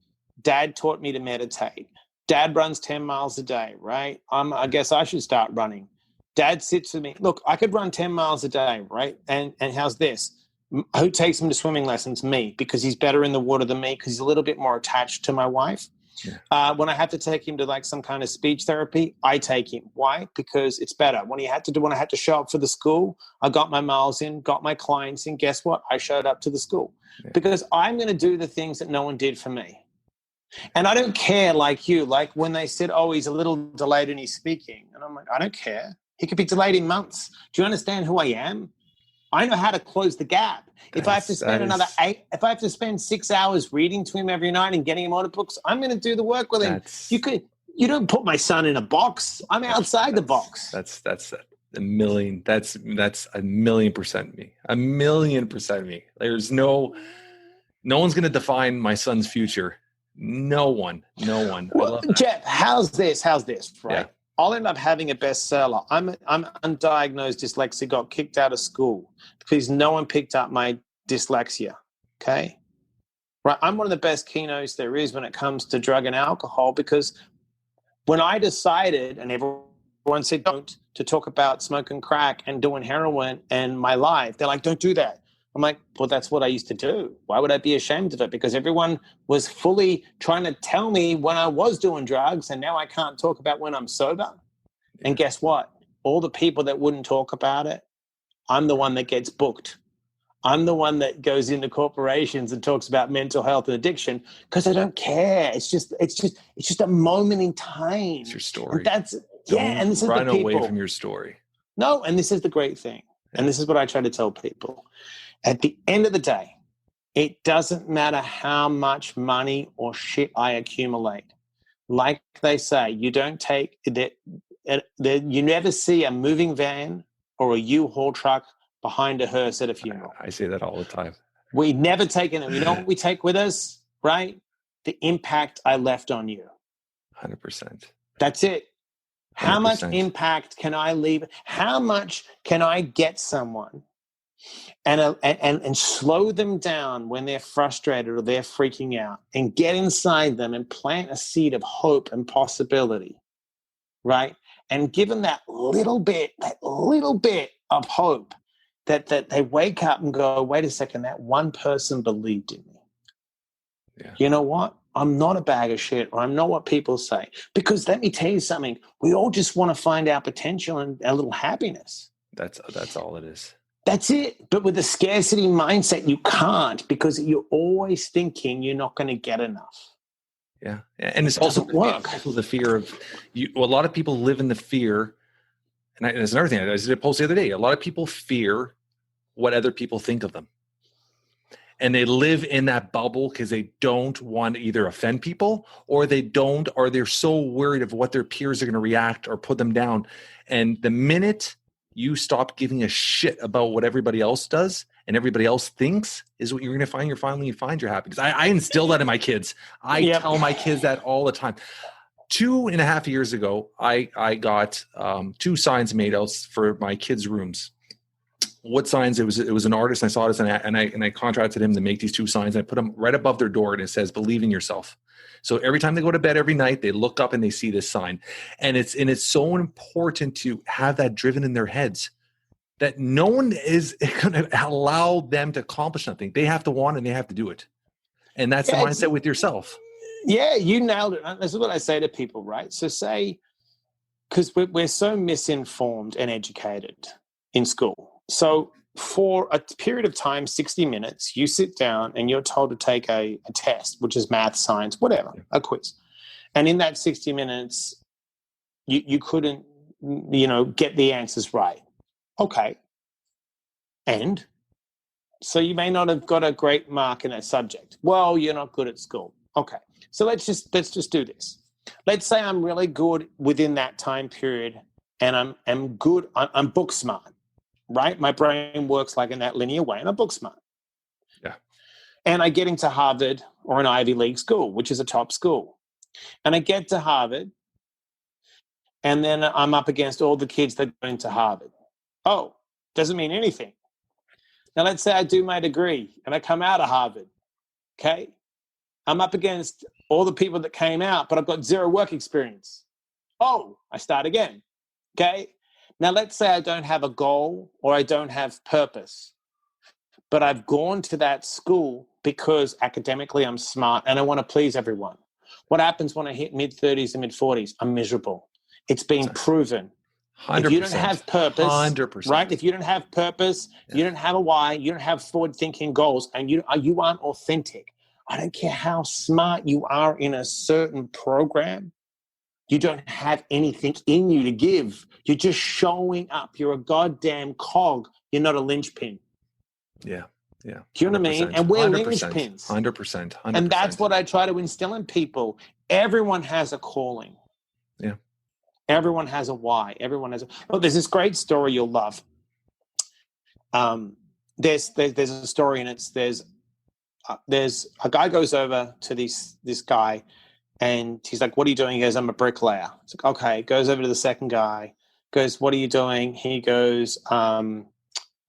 Dad taught me to meditate. Dad runs 10 miles a day, right? I guess I should start running. Dad sits with me. Look, I could run 10 miles a day, right? And how's this? Who takes him to swimming lessons? Me, because he's better in the water than me, because he's a little bit more attached to my wife. Yeah. When I have to take him to like some kind of speech therapy, I take him. Why? Because it's better. When I had to show up for the school, I got my miles in, got my clients in. Guess what? I showed up to the school because I'm going to do the things that no one did for me. And I don't care, like you, like when they said, oh, he's a little delayed in his speaking. And I'm like, I don't care. He could be delayed in months. Do you understand who I am? I know how to close the gap. If I have to spend 6 hours reading to him every night and getting him audiobooks, I'm going to do the work with him. You don't put my son in a box. I'm outside the box. That's A million. That's a million percent me. A million percent me. There's no one's going to define my son's future. No one. Well, I love that. Jeff, how's this? Right. Yeah. I'll end up having a bestseller. I'm undiagnosed dyslexic, got kicked out of school because no one picked up my dyslexia. Okay. Right. I'm one of the best keynotes there is when it comes to drug and alcohol, because when I decided, and everyone said don't, to talk about smoking crack and doing heroin and my life, they're like, don't do that. I'm like, well, that's what I used to do. Why would I be ashamed of it? Because everyone was fully trying to tell me when I was doing drugs, and now I can't talk about when I'm sober. Yeah. And guess what? All the people that wouldn't talk about it, I'm the one that gets booked. I'm the one that goes into corporations and talks about mental health and addiction because I don't care. It's just a moment in time. It's your story. And and this is run the people. Away from your story. No, and this is the great thing. And this is what I try to tell people. At the end of the day, it doesn't matter how much money or shit I accumulate. Like they say, you don't take you never see a moving van or a U-Haul truck behind a hearse at a funeral. I say that all the time. We never take it. You know what we take with us, right? The impact I left on you. 100%. That's it. 100%. How much impact can I leave? How much can I get someone and slow them down when they're frustrated or they're freaking out, and get inside them and plant a seed of hope and possibility, right? And give them that little bit of hope that they wake up and go, wait a second, that one person believed in me. Yeah. You know what? I'm not a bag of shit, or I'm not what people say. Because let me tell you something, we all just want to find our potential and a little happiness. That's all it is. That's it. But with a scarcity mindset, you can't, because you're always thinking you're not going to get enough. Yeah. And it's also the fear of you. Well, a lot of people live in the fear. And there's another thing. I did a post the other day. A lot of people fear what other people think of them. And they live in that bubble because they don't want to either offend people, or they're so worried of what their peers are going to react or put them down. And the minute you stop giving a shit about what everybody else does and everybody else thinks, is what you're going to find. You're finally find your happiness. I instill that in my kids. I tell my kids that all the time. 2.5 years ago, I got 2 signs made out for my kids' rooms. What signs? It was an artist, and I saw this, and I contracted him to make these 2 signs. And I put them right above their door, and it says, "Believe in yourself." So every time they go to bed every night, they look up and they see this sign. And it's so important to have that driven in their heads, that no one is going to allow them to accomplish something. They have to want, and they have to do it. And that's the mindset with yourself. Yeah, you nailed it. This is what I say to people, right? So say, because we're so misinformed and educated in school. So for a period of time, 60 minutes, you sit down and you're told to take a test, which is math, science, whatever, a quiz. And in that 60 minutes, you couldn't, get the answers right. Okay. And so you may not have got a great mark in a subject. Well, you're not good at school. Okay. So let's just do this. Let's say I'm really good within that time period, and I'm good. I'm book smart, right? My brain works like in that linear way, and I'm book smart. Yeah. And I get into Harvard or an Ivy League school, which is a top school. And I get to Harvard, and then I'm up against all the kids that go into Harvard. Oh, doesn't mean anything. Now let's say I do my degree and I come out of Harvard. Okay. I'm up against all the people that came out, but I've got 0 work experience. Oh, I start again. Okay. Now let's say I don't have a goal or I don't have purpose, but I've gone to that school because academically I'm smart and I want to please everyone. What happens when I hit mid-30s and mid-40s? I'm miserable. It's been proven. 100%. If you don't have purpose, 100%. Right? If you don't have purpose, you don't have a why, you don't have forward-thinking goals, and you aren't authentic. I don't care how smart you are in a certain program. You don't have anything in you to give. You're just showing up. You're a goddamn cog. You're not a linchpin. Yeah. Yeah. Do you know what I mean? And we're 100%, linchpins. 100%. And that's what I try to instill in people. Everyone has a calling. Yeah. Everyone has a why. There's this great story you'll love. There's a story, and there's a guy goes over to this guy, and he's like, "What are you doing?" He goes, "I'm a bricklayer." It's like, okay. Goes over to the second guy, goes, "What are you doing?" He goes, I'm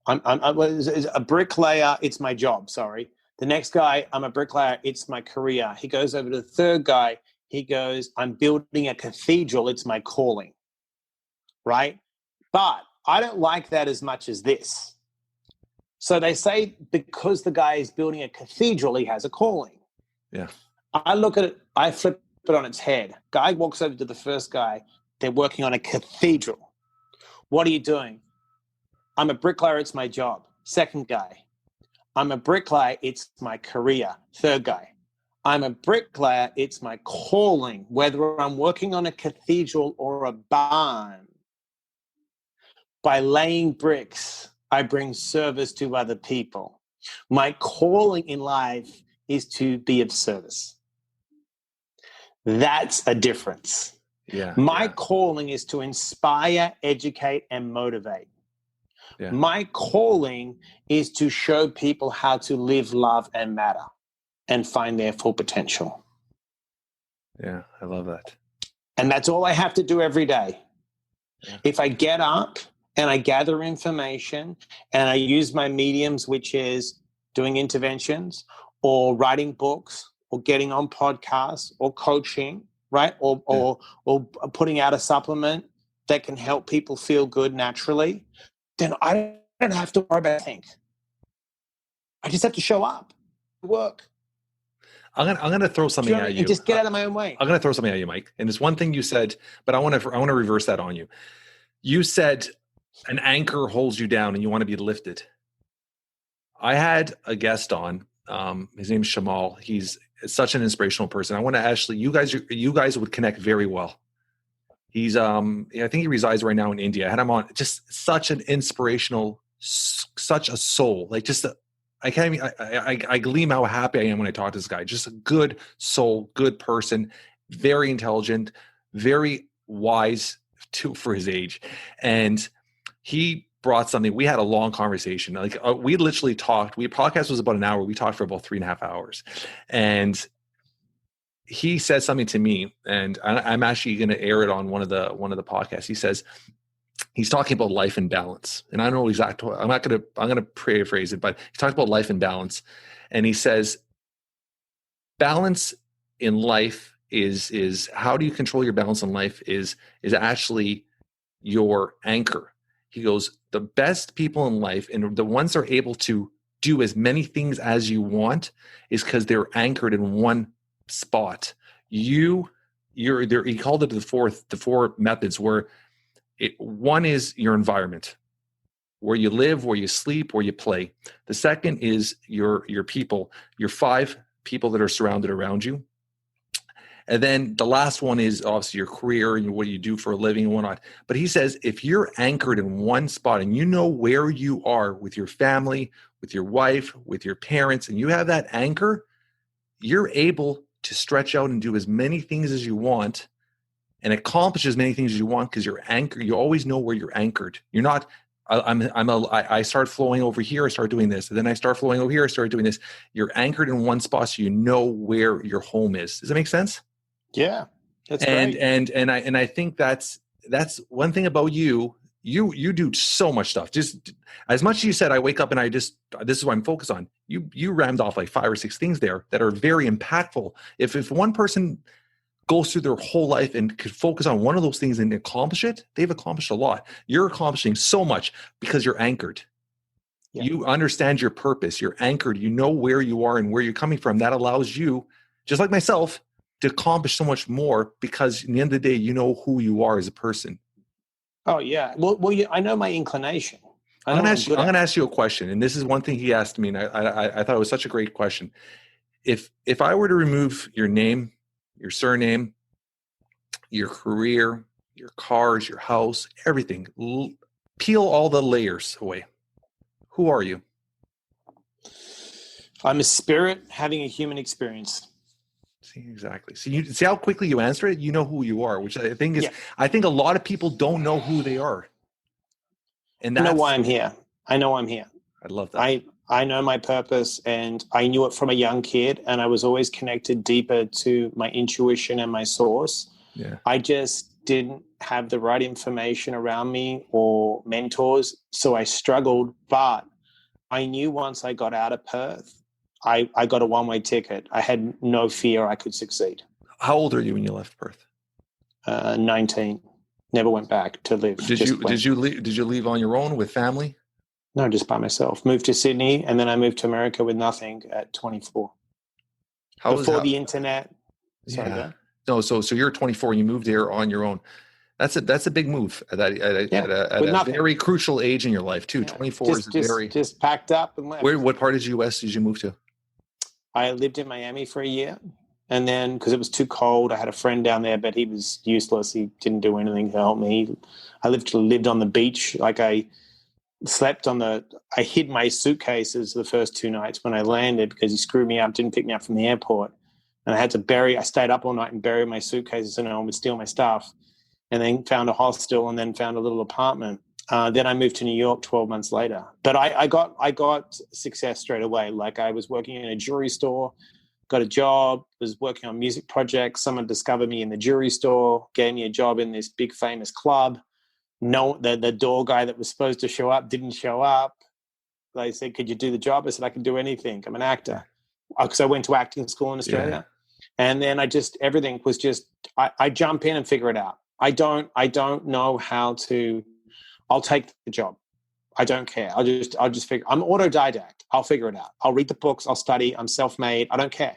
a bricklayer. It's my job. Sorry. The next guy, "I'm a bricklayer. It's my career." He goes over to the third guy. He goes, "I'm building a cathedral. It's my calling." Right? But I don't like that as much as this. So they say because the guy is building a cathedral, he has a calling. Yeah. I look at it, I flip it on its head. Guy walks over to the first guy. They're working on a cathedral. "What are you doing?" "I'm a bricklayer. It's my job." Second guy. "I'm a bricklayer. It's my career." Third guy. "I'm a bricklayer. It's my calling, whether I'm working on a cathedral or a barn. By laying bricks, I bring service to other people. My calling in life is to be of service." That's a difference. Yeah. My calling is to inspire, educate, and motivate. Yeah. My calling is to show people how to live, love, and matter and find their full potential. Yeah, I love that. And that's all I have to do every day. Yeah. If I get up and I gather information and I use my mediums, which is doing interventions or writing books or getting on podcasts or coaching, right? Or putting out a supplement that can help people feel good naturally, then I don't have to worry about anything. I just have to show up, work. I'm gonna throw something at you. And just get out of my own way. I'm gonna throw something at you, Mike. And it's one thing you said, but I want to reverse that on you. You said an anchor holds you down and you want to be lifted. I had a guest on. His name's Shamal. He's such an inspirational person. I want to actually, you guys would connect very well. He's I think he resides right now in India. I had him on. Just such an inspirational, such a soul. Like just I can't even, I gleam how happy I am when I talk to this guy. Just a good soul, good person, very intelligent, very wise for his age. And he brought something. We had a long conversation. Like we literally talked. Podcast was about an hour. We talked for about 3.5 hours. And he said something to me, and I'm actually going to air it on one of the podcasts. He says, he's talking about life and balance. And I don't know exactly, I'm going to paraphrase it, but he talked about life and balance. And he says, balance in life is how do you control your balance in life is actually your anchor. He goes, the best people in life and the ones that are able to do as many things as you want is because they're anchored in one spot. He called it the four methods where one is your environment, where you live, where you sleep, where you play. The second is your people, your 5 people that are surrounded around you. And then the last one is obviously your career and what you do for a living and whatnot. But he says, if you're anchored in one spot and you know where you are with your family, with your wife, with your parents, and you have that anchor, you're able to stretch out and do as many things as you want and accomplish as many things as you want because you're anchored. You always know where you're anchored. You're not, I start flowing over here, I start doing this. And then I start flowing over here, I start doing this. You're anchored in one spot so you know where your home is. Does that make sense? Yeah, that's great. And I think that's one thing about you. You do so much stuff. Just as much as you said, I wake up and this is what I'm focused on. You rammed off like 5 or 6 things there that are very impactful. If one person goes through their whole life and could focus on one of those things and accomplish it, they've accomplished a lot. You're accomplishing so much because you're anchored. Yeah. You understand your purpose. You're anchored. You know where you are and where you're coming from. That allows you, just like myself, to accomplish so much more because at the end of the day, you know who you are as a person. Oh yeah. Well, I know my inclination. I'm going to ask you a question. And this is one thing he asked me. And I thought it was such a great question. If I were to remove your name, your surname, your career, your cars, your house, everything, peel all the layers away, who are you? I'm a spirit having a human experience. See, exactly. So you see how quickly you answer it. You know who you are, which I think is. I think a lot of people don't know who they are, and I that's know why I'm here. I know I'm here. I love that. I know my purpose, and I knew it from a young kid, and I was always connected deeper to my intuition and my source. Yeah. I just didn't have the right information around me or mentors, so I struggled. But I knew once I got out of Perth, I got a one-way ticket. I had no fear I could succeed. How old are you when you left Perth? 19. Never went back to live. Did you leave on your own with family? No, just by myself. Moved to Sydney, and then I moved to America with nothing at 24. Before the internet. Sorry, yeah. No, so you're 24 and you moved here on your own. That's a big move at a very crucial age in your life too. 24 is very just packed up and left. What part of the US did you move to? I lived in Miami for a year, and then because it was too cold, I had a friend down there, but he was useless. He didn't do anything to help me. I lived on the beach. Like I hid my suitcases the first 2 nights when I landed because he screwed me up, didn't pick me up from the airport. And I stayed up all night and buried my suitcases so no one would steal my stuff, and then found a hostel and then found a little apartment. Then I moved to New York 12 months later. But I got success straight away. Like I was working in a jewelry store, got a job, was working on music projects. Someone discovered me in the jewelry store, gave me a job in this big famous club. No, the door guy that was supposed to show up didn't show up. They said, "Could you do the job?" I said, "I can do anything. I'm an actor." Because I went to acting school in Australia. Yeah. And then everything was just, I jump in and figure it out. I don't know how to, I'll take the job. I don't care. I'll just figure, I'm autodidact. I'll figure it out. I'll read the books. I'll study. I'm self-made. I don't care.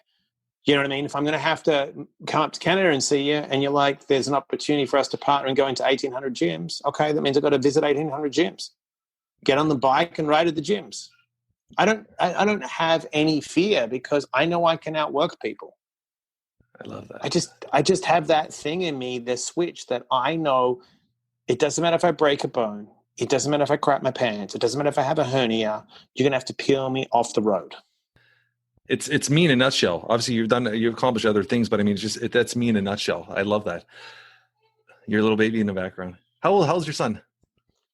You know what I mean? If I'm going to have to come up to Canada and see you and you're like, there's an opportunity for us to partner and go into 1,800 gyms. Okay. That means I've got to visit 1,800 gyms, get on the bike and ride at the gyms. I don't have any fear because I know I can outwork people. I love that. I just have that thing in me, the switch that I know it doesn't matter if I break a bone. It doesn't matter if I crap my pants. It doesn't matter if I have a hernia. You're going to have to peel me off the road. It's me in a nutshell. Obviously you've accomplished other things, but I mean, that's me in a nutshell. I love that. Your little baby in the background. How's your son?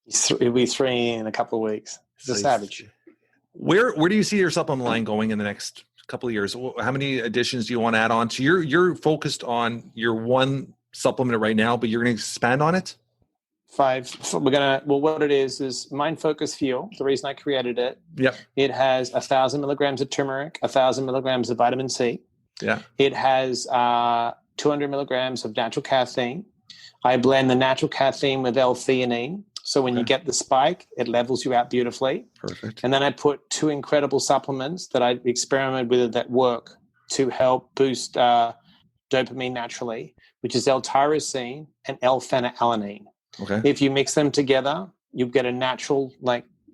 He'll be 3 in a couple of weeks. He's a savage. Where do you see your supplement line going in the next couple of years? How many additions do you want to add on? So you're focused on your one supplement right now, but you're going to expand on it? 5. What it is Mind Focus Fuel. The reason I created it. Yep. It has 1,000 milligrams of turmeric, 1,000 milligrams of vitamin C. Yeah. It has 200 milligrams of natural caffeine. I blend the natural caffeine with L-theanine. So when you get the spike, it levels you out beautifully. Perfect. And then I put 2 incredible supplements that I experimented with that work to help boost dopamine naturally, which is L-tyrosine and L-phenylalanine. Okay. If you mix them together, you get a natural,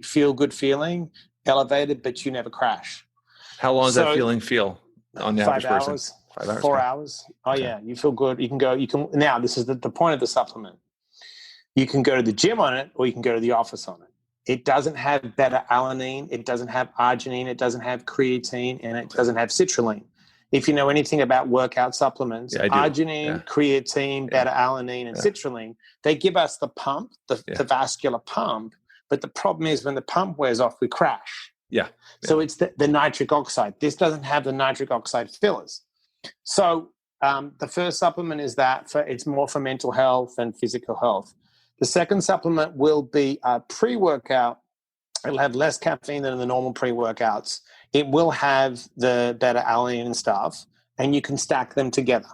feel-good feeling, elevated, but you never crash. How long does that feeling feel on the average person? 5 hours. 4 hours. Oh, okay. Yeah, you feel good. Now, this is the point of the supplement. You can go to the gym on it or you can go to the office on it. It doesn't have beta-alanine. It doesn't have arginine. It doesn't have creatine, and it doesn't have citrulline. If you know anything about workout supplements, arginine, creatine, beta-alanine, and citrulline, they give us the pump, the vascular pump. But the problem is when the pump wears off, we crash. Yeah. So it's the nitric oxide. This doesn't have the nitric oxide fillers. So the first supplement is it's more for mental health and physical health. The second supplement will be a pre-workout. It'll have less caffeine than the normal pre-workouts. It will have the beta-alanine and stuff, and you can stack them together.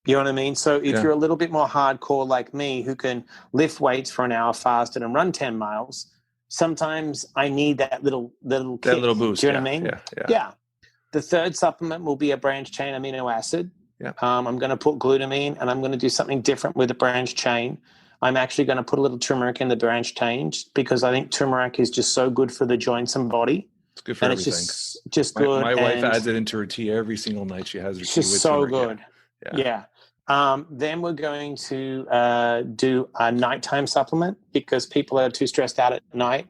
You know what I mean? So if you're a little bit more hardcore like me, who can lift weights for an hour fasted and run 10 miles, sometimes I need that little kick. That little boost. Do you know what I mean? Yeah. The third supplement will be a branched chain amino acid. Yeah. I'm going to put glutamine, and I'm going to do something different with the branched chain. I'm actually going to put a little turmeric in the branched chain because I think turmeric is just so good for the joints and body. It's good for everything. It's just good. My wife adds it into her tea every single night. She has her tea with so turmeric. good. Yeah. Then we're going to do a nighttime supplement because people are too stressed out at night.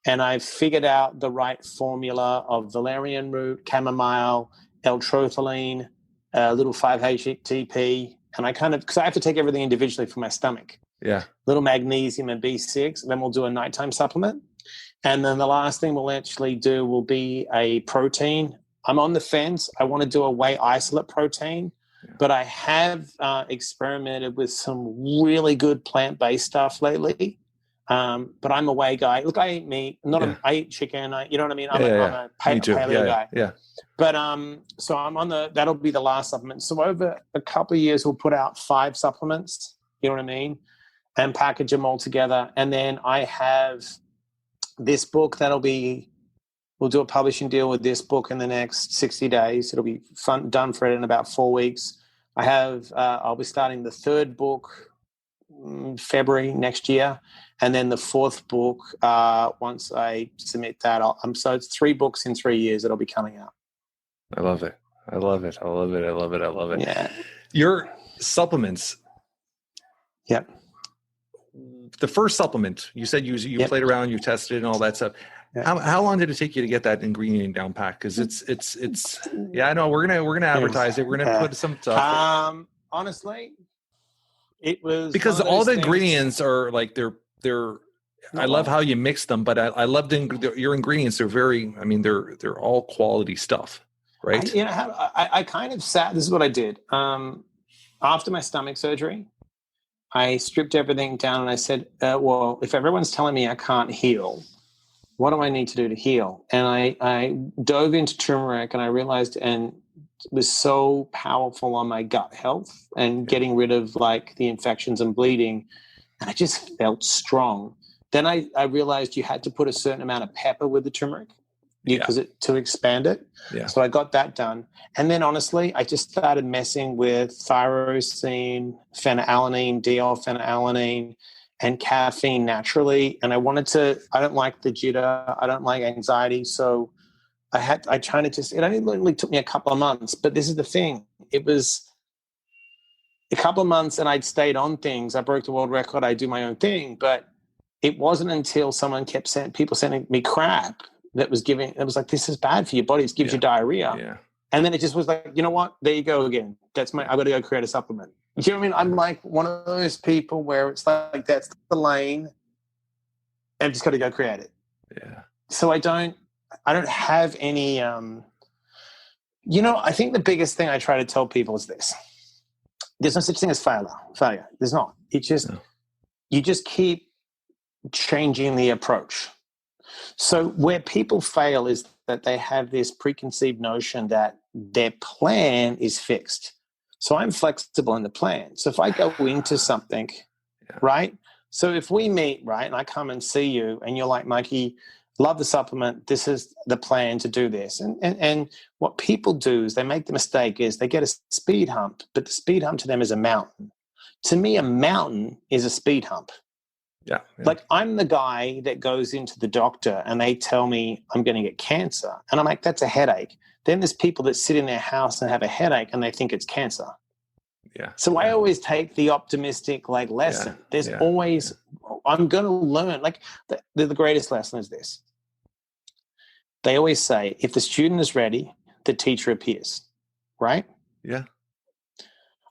And I've figured out the right formula of valerian root, chamomile, L-trophylline, a little 5-HTP, and I because I have to take everything individually for my stomach. Yeah. Little magnesium and B6, and then we'll do a nighttime supplement. And then the last thing we'll actually do will be a protein. I'm on the fence. I want to do a whey isolate protein, but I have experimented with some really good plant-based stuff lately. But I'm a whey guy. Look, I eat meat. I eat chicken. You know what I mean? I'm a paleo guy. Yeah. But so I'm that'll be the last supplement. So over a couple of years, we'll put out 5 supplements. You know what I mean? And package them all together. And then I have this book we'll do a publishing deal with this book in the next 60 days. It'll be done for it in about 4 weeks. I'll be starting the 3rd book February next year. And then the 4th book, once I submit that, so it's 3 books in 3 years that'll be coming out. I love it. Yeah. Your supplements. Yep. The first supplement, you said you played around, you tested it and all that stuff. Yep. How long did it take you to get that ingredient down pat? Because it's I know we're gonna advertise it. We're gonna put some stuff. Honestly, it was because all the ingredients are like they're. I love how you mix them, but I love your ingredients. They're very. I mean, they're all quality stuff, right? I kind of sat. This is what I did after my stomach surgery. I stripped everything down and I said, well, if everyone's telling me I can't heal, what do I need to do to heal? And I dove into turmeric and I realized, and it was so powerful on my gut health and getting rid of like the infections and bleeding. And I just felt strong. Then I realized you had to put a certain amount of pepper with the turmeric to expand it. Yeah. So I got that done. And then honestly, I just started messing with thyroxine, phenylalanine, D-L-phenylalanine, and caffeine naturally. And I don't like the jitter. I don't like anxiety. So it only took me a couple of months, but this is the thing. It was a couple of months and I'd stayed on things. I broke the world record. I do my own thing, but it wasn't until someone kept sending me crap it was like, this is bad for your body. It gives you diarrhea. Yeah. And then it just was like, you know what? There you go again. I've got to go create a supplement. You know what I mean? I'm like one of those people where it's like, that's the lane. And I've just got to go create it. Yeah. So I don't have any, I think the biggest thing I try to tell people is this. There's no such thing as failure. There's not. You just keep changing the approach. So where people fail is that they have this preconceived notion that their plan is fixed. So I'm flexible in the plan. So if I go into something, right? So if we meet, right, and I come and see you and you're like, Mikey, love the supplement. This is the plan to do this. And what people do is they make the mistake is they get a speed hump, but the speed hump to them is a mountain. To me, a mountain is a speed hump. Yeah. Like I'm the guy that goes into the doctor and they tell me I'm going to get cancer. And I'm like, that's a headache. Then there's people that sit in their house and have a headache and they think it's cancer. Yeah. So I always take the optimistic lesson. There's always, I'm going to learn. Like the greatest lesson is this. They always say, if the student is ready, the teacher appears. Right? Yeah.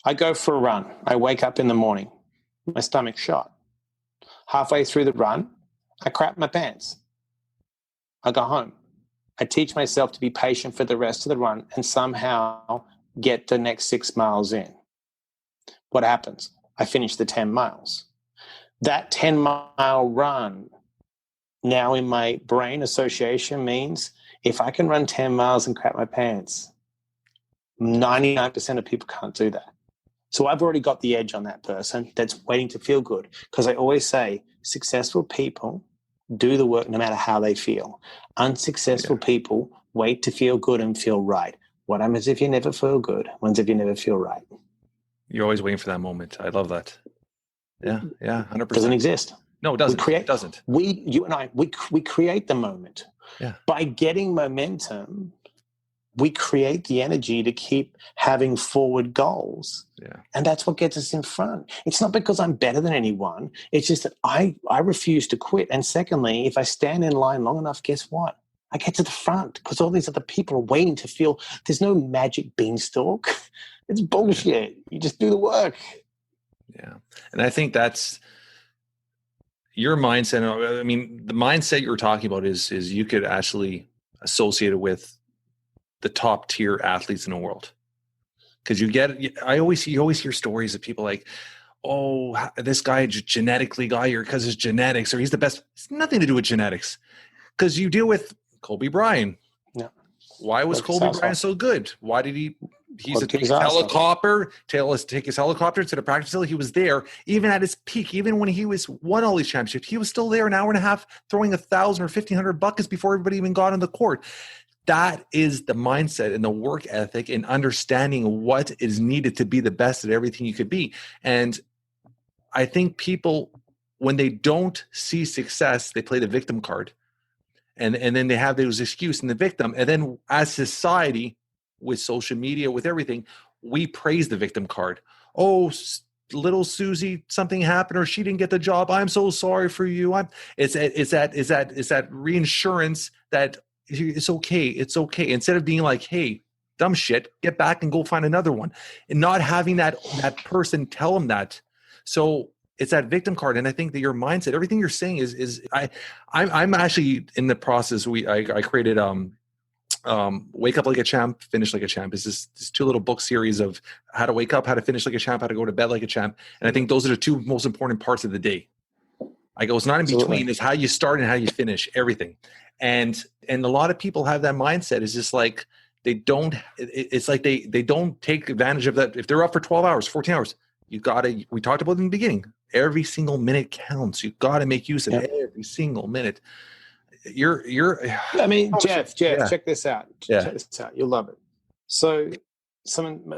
I go for a run. I wake up in the morning. My stomach's shot. Halfway through the run, I crap my pants. I go home. I teach myself to be patient for the rest of the run and somehow get the next 6 miles in. What happens? I finish the 10 miles. That 10-mile run now in my brain association means if I can run 10 miles and crap my pants, 99% of people can't do that. So I've already got the edge on that person that's waiting to feel good. Because I always say successful people do the work no matter how they feel. Unsuccessful people wait to feel good and feel right. What happens if you never feel good? What happens if you never feel right? You're always waiting for that moment. I love that. Yeah, 100%. Doesn't exist. No, it doesn't. It doesn't. You and I, we create the moment. Yeah. By getting momentum, we create the energy to keep having forward goals. Yeah. And that's what gets us in front. It's not because I'm better than anyone. It's just that I refuse to quit. And secondly, if I stand in line long enough, guess what? I get to the front because all these other people are waiting to feel. There's no magic beanstalk. It's bullshit. You just do the work. Yeah. And I think that's your mindset. I mean, the mindset you're talking about is you could actually associate it with the top tier athletes in the world. Because you always hear stories of people like, oh, this guy genetically got here because his genetics, or he's the best. It's nothing to do with genetics. Because you deal with Kobe Bryant. Yeah. Why was Kobe Bryant so good? Why did he? He's a take his helicopter to the practice facility. He was there even at his peak, even when he won all these championships. He was still there an hour and a half throwing 1,000 or 1,500 buckets before everybody even got on the court. That is the mindset and the work ethic and understanding what is needed to be the best at everything you could be. And I think people, when they don't see success, they play the victim card. And then they have those excuses and the victim. And then as society, with social media, with everything, we praise the victim card. Oh, little Susie, something happened, or she didn't get the job. I'm so sorry for you. It's that reinsurance that it's okay. It's okay. Instead of being like, hey, dumb shit, get back and go find another one, and not having that person tell them that. So it's that victim card. And I think that your mindset, everything you're saying is I'm actually in the process. I created Wake Up Like a Champ, Finish Like a Champ. It's this 2 little book series of how to wake up, how to finish like a champ, how to go to bed like a champ. And I think those are the 2 most important parts of the day. I go, it's not in between, it's how you start and how you finish everything. And a lot of people have that mindset. It's just like it's like they don't take advantage of that. If they're up for 12 hours, 14 hours, we talked about it in the beginning, every single minute counts. You got to make use of every single minute. Jeff, check this out. Yeah. Check this out. You'll love it. So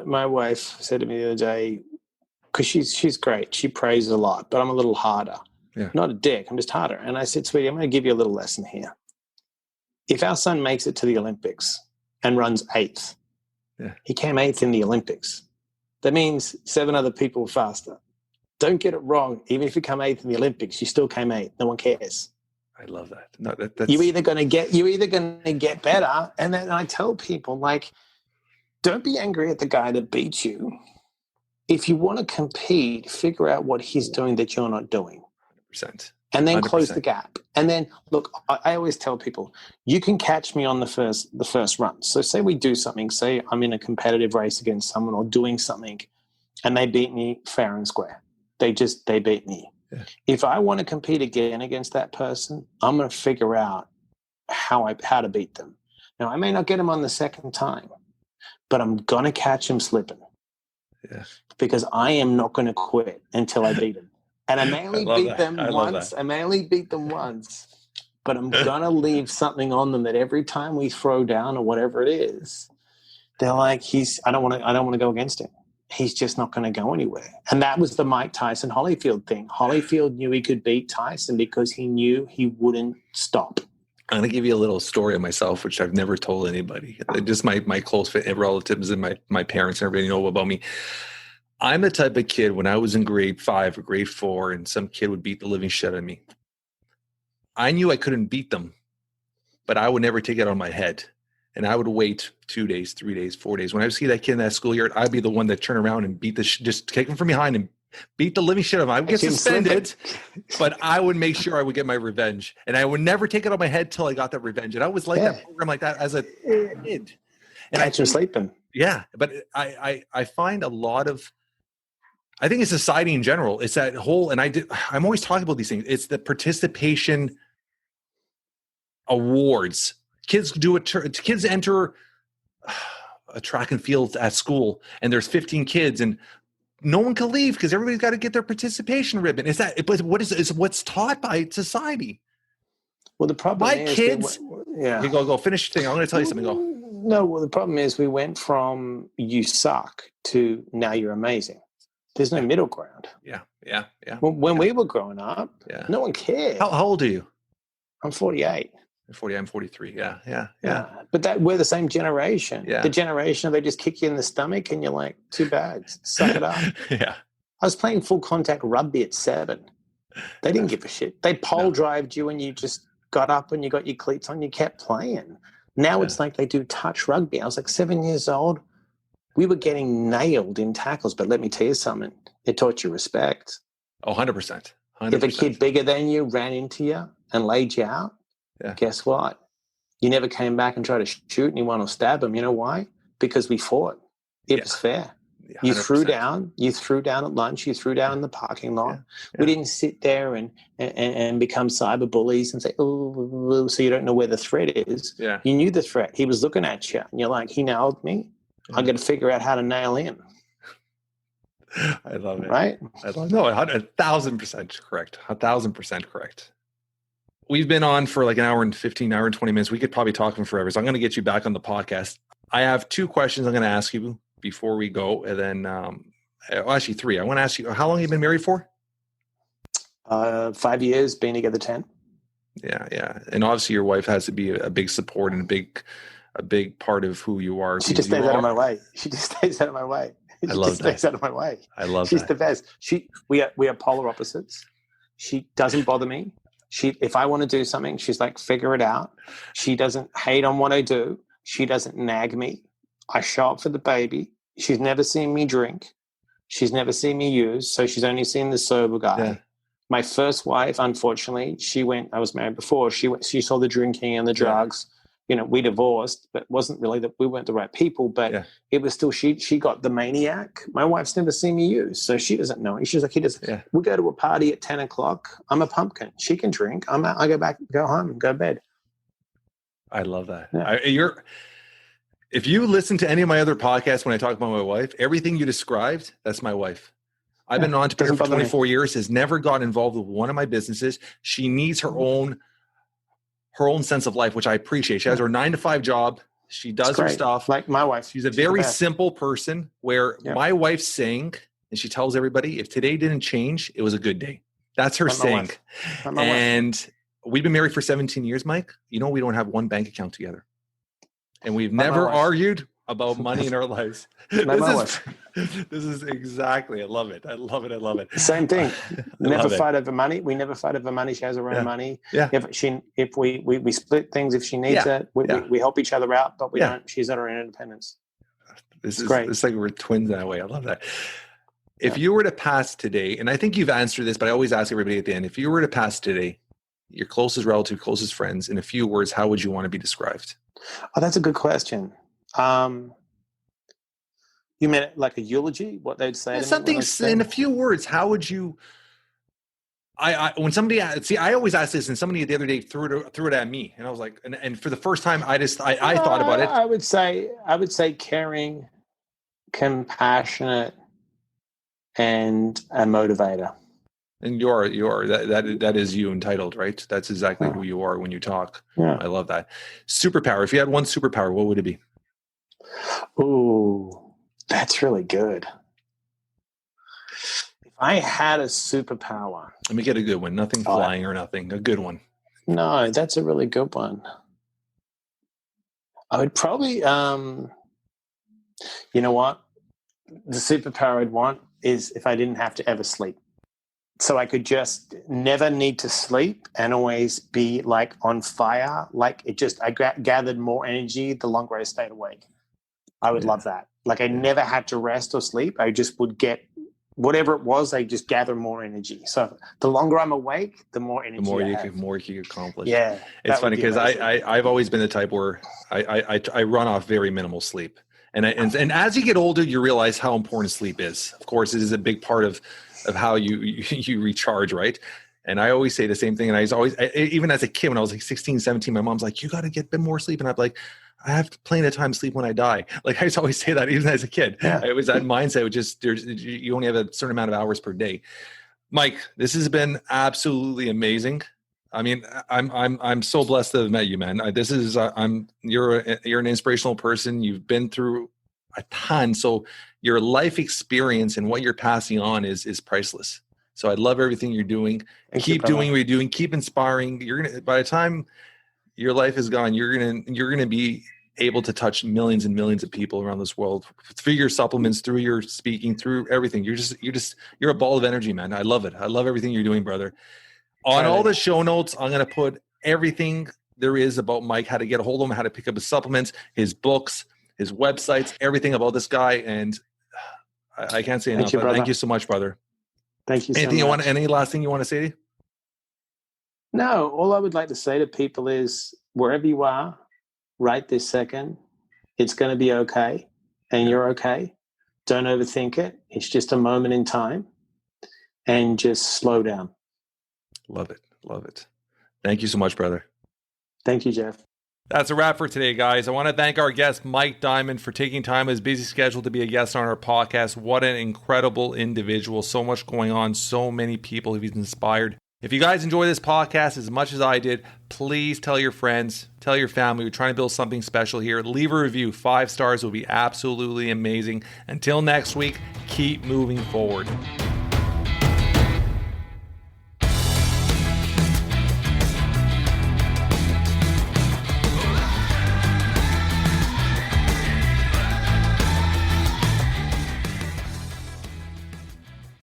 my wife said to me the other day, because she's great. She prays a lot, but I'm a little harder. Yeah. Not a dick. I'm just harder. And I said, sweetie, I'm going to give you a little lesson here. If our son makes it to the Olympics and runs 8th, he came 8th in the Olympics. That means 7 other people faster. Don't get it wrong. Even if you come 8th in the Olympics, you still came 8th. No one cares. I love that. No, that's... You're either going to get better. And then I tell people, like, don't be angry at the guy that beats you. If you want to compete, figure out what he's doing that you're not doing. 100%. And then 100%. Close the gap. And then, look, I always tell people, you can catch me on the first run. So say we do something, say I'm in a competitive race against someone or doing something, and they beat me fair and square. They beat me. Yeah. If I want to compete again against that person, I'm going to figure out how to beat them. Now, I may not get them on the second time, but I'm going to catch them slipping. Yeah. Because I am not going to quit until I beat them. And I may only beat them once. I may only beat them once, but I'm going to leave something on them that every time we throw down or whatever it is, they're like, I don't want to go against him. He's just not going to go anywhere. And that was the Mike Tyson Holyfield thing. Holyfield knew he could beat Tyson because he knew he wouldn't stop. I'm going to give you a little story of myself, which I've never told anybody. Just my close relatives and my parents and everybody know about me. I'm the type of kid, when I was in grade 5 or grade 4 and some kid would beat the living shit out of me, I knew I couldn't beat them, but I would never take it on my head. And I would wait 2 days, 3 days, 4 days. When I would see that kid in that schoolyard, I'd be the one that turn around and beat just take him from behind and beat the living shit out of him. I would get suspended, but I would make sure I would get my revenge. And I would never take it on my head till I got that revenge. And I was like that program like that as a kid. And catch him sleeping. Yeah. But I find a lot of, I think it's society in general. It's that whole, and I'm always talking about these things. It's the participation awards. Kids do it. Kids enter a track and field at school, and there's 15 kids, and no one can leave because everybody's got to get their participation ribbon. Is that? But is what's taught by society? Well, the problem is kids. You go finish your thing. I'm going to tell you something. Go. No, well, the problem is we went from you suck to now you're amazing. There's no middle ground. Yeah. When we were growing up, no one cared. How old are you? I'm 48. 40, I'm 43. Yeah. But we're the same generation. Yeah. The generation they just kick you in the stomach and you're like, too bad, suck it up. Yeah. I was playing full contact rugby at 7. They didn't give a shit. They pole drived you and you just got up and you got your cleats on, you kept playing. Now it's like they do touch rugby. I was like 7 years old. We were getting nailed in tackles, but let me tell you something. It taught you respect. Oh, 100%. If a kid bigger than you ran into you and laid you out, guess what? You never came back and tried to shoot anyone or stab them. You know why? Because we fought. It was fair. 100%. You threw down at lunch, you threw down in the parking lot. We didn't sit there and become cyber bullies and say, oh, so you don't know where the threat is. Yeah. You knew the threat. He was looking at you and you're like, he nailed me. I'm going to figure out how to nail him. I love it. Right? I love it. No, 1,000% correct. 1,000% correct. We've been on for like an hour and 15, hour and 20 minutes. We could probably talk for forever. So I'm going to get you back on the podcast. I have 2 questions I'm going to ask you before we go. And then, actually 3. I want to ask you, how long have you been married for? 5 years, been together 10. Yeah. And obviously your wife has to be a big support and a big part of who you are. She just stays out of my way. I love that. Stays out of my way. I love She's the best. We are polar opposites. She doesn't bother me. If I want to do something, she's like, figure it out. She doesn't hate on what I do. She doesn't nag me. I show up for the baby. She's never seen me drink. She's never seen me use. So she's only seen the sober guy. Yeah. My first wife, unfortunately, I was married before. She saw the drinking and the drugs. You know, we divorced, but it wasn't really that we weren't the right people, but it was still, she got the maniac. My wife's never seen me use, so she doesn't know. She's like, we go to a party at 10 o'clock. I'm a pumpkin. She can drink. I go back, go home, go to bed. I love that. Yeah. If you listen to any of my other podcasts, when I talk about my wife, everything you described, that's my wife. I've been an entrepreneur for 24 years, has never gotten involved with one of my businesses. She needs her own sense of life, which I appreciate. She has her 9-to-5 job. She does her stuff. Like my wife. She's a very simple person where my wife's saying, and she tells everybody, if today didn't change, it was a good day. That's her saying. And we've been married for 17 years, Mike. You know, we don't have one bank account together. And we've never argued about money in our lives. This is exactly. I love it. I love it. Same thing. Never fight over money. We never fight over money. She has her own money. Yeah. If we split things, if she needs it, we help each other out, but we don't. She's at her own independence. This is great. It's like we're twins that way. I love that. If you were to pass today, and I think you've answered this, but I always ask everybody at the end, if you were to pass today, your closest relative, closest friends, in a few words, how would you want to be described? Oh, that's a good question. You meant like a eulogy? What they'd say? Something in a few words. How would you? When somebody I always ask this, and somebody the other day threw it at me, and I was like, and for the first time, I thought about it. I would say caring, compassionate, and a motivator. And you are that is you entitled, right? That's exactly who you are when you talk. Yeah. I love that. Superpower. If you had one superpower, what would it be? Ooh, that's really good. If I had a superpower. Let me get a good one. Nothing flying or nothing. A good one. No, that's a really good one. I would probably, you know what? The superpower I'd want is if I didn't have to ever sleep. So I could just never need to sleep and always be like on fire. Like I gathered more energy the longer I stayed awake. I would love that. Like I never had to rest or sleep. I just would get whatever it was. I just gather more energy. So the longer I'm awake, the more energy the more you can accomplish. Yeah. It's funny because I've always been the type where I run off very minimal sleep. And as you get older, you realize how important sleep is. Of course, it is a big part of how you recharge, right? And I always say the same thing. And I was always, even as a kid, when I was like 16, 17, my mom's like, you got to get a bit more sleep. And I'm like, I have plenty of time to sleep when I die. Like I used to always say that even as a kid. Yeah. It was that mindset. You only have a certain amount of hours per day. Mike, this has been absolutely amazing. I mean, I'm so blessed to have met you, man. You're an inspirational person. You've been through a ton. So your life experience and what you're passing on is priceless. So I love everything you're doing. Keep doing what you're doing. Keep inspiring. By the time your life is gone, you're gonna be able to touch millions and millions of people around this world through your supplements, through your speaking, through everything. You're a ball of energy, man. I love it. I love everything you're doing, brother. On all the show notes, I'm going to put everything there is about Mike, how to get a hold of him, how to pick up his supplements, his books, his websites, everything about this guy. And I can't say enough. Thank you so much, brother. Thank you so much. Any last thing you want to say? No, all I would like to say to people is wherever you are right this second, it's going to be okay. And you're okay. Don't overthink it. It's just a moment in time. And just slow down. Love it. Love it. Thank you so much, brother. Thank you, Jeff. That's a wrap for today, guys. I want to thank our guest, Mike Diamond, for taking time out of his busy schedule to be a guest on our podcast. What an incredible individual. So much going on. So many people he's inspired. If you guys enjoy this podcast as much as I did, please tell your friends, tell your family. We're trying to build something special here. Leave a review. 5 stars would be absolutely amazing. Until next week, keep moving forward.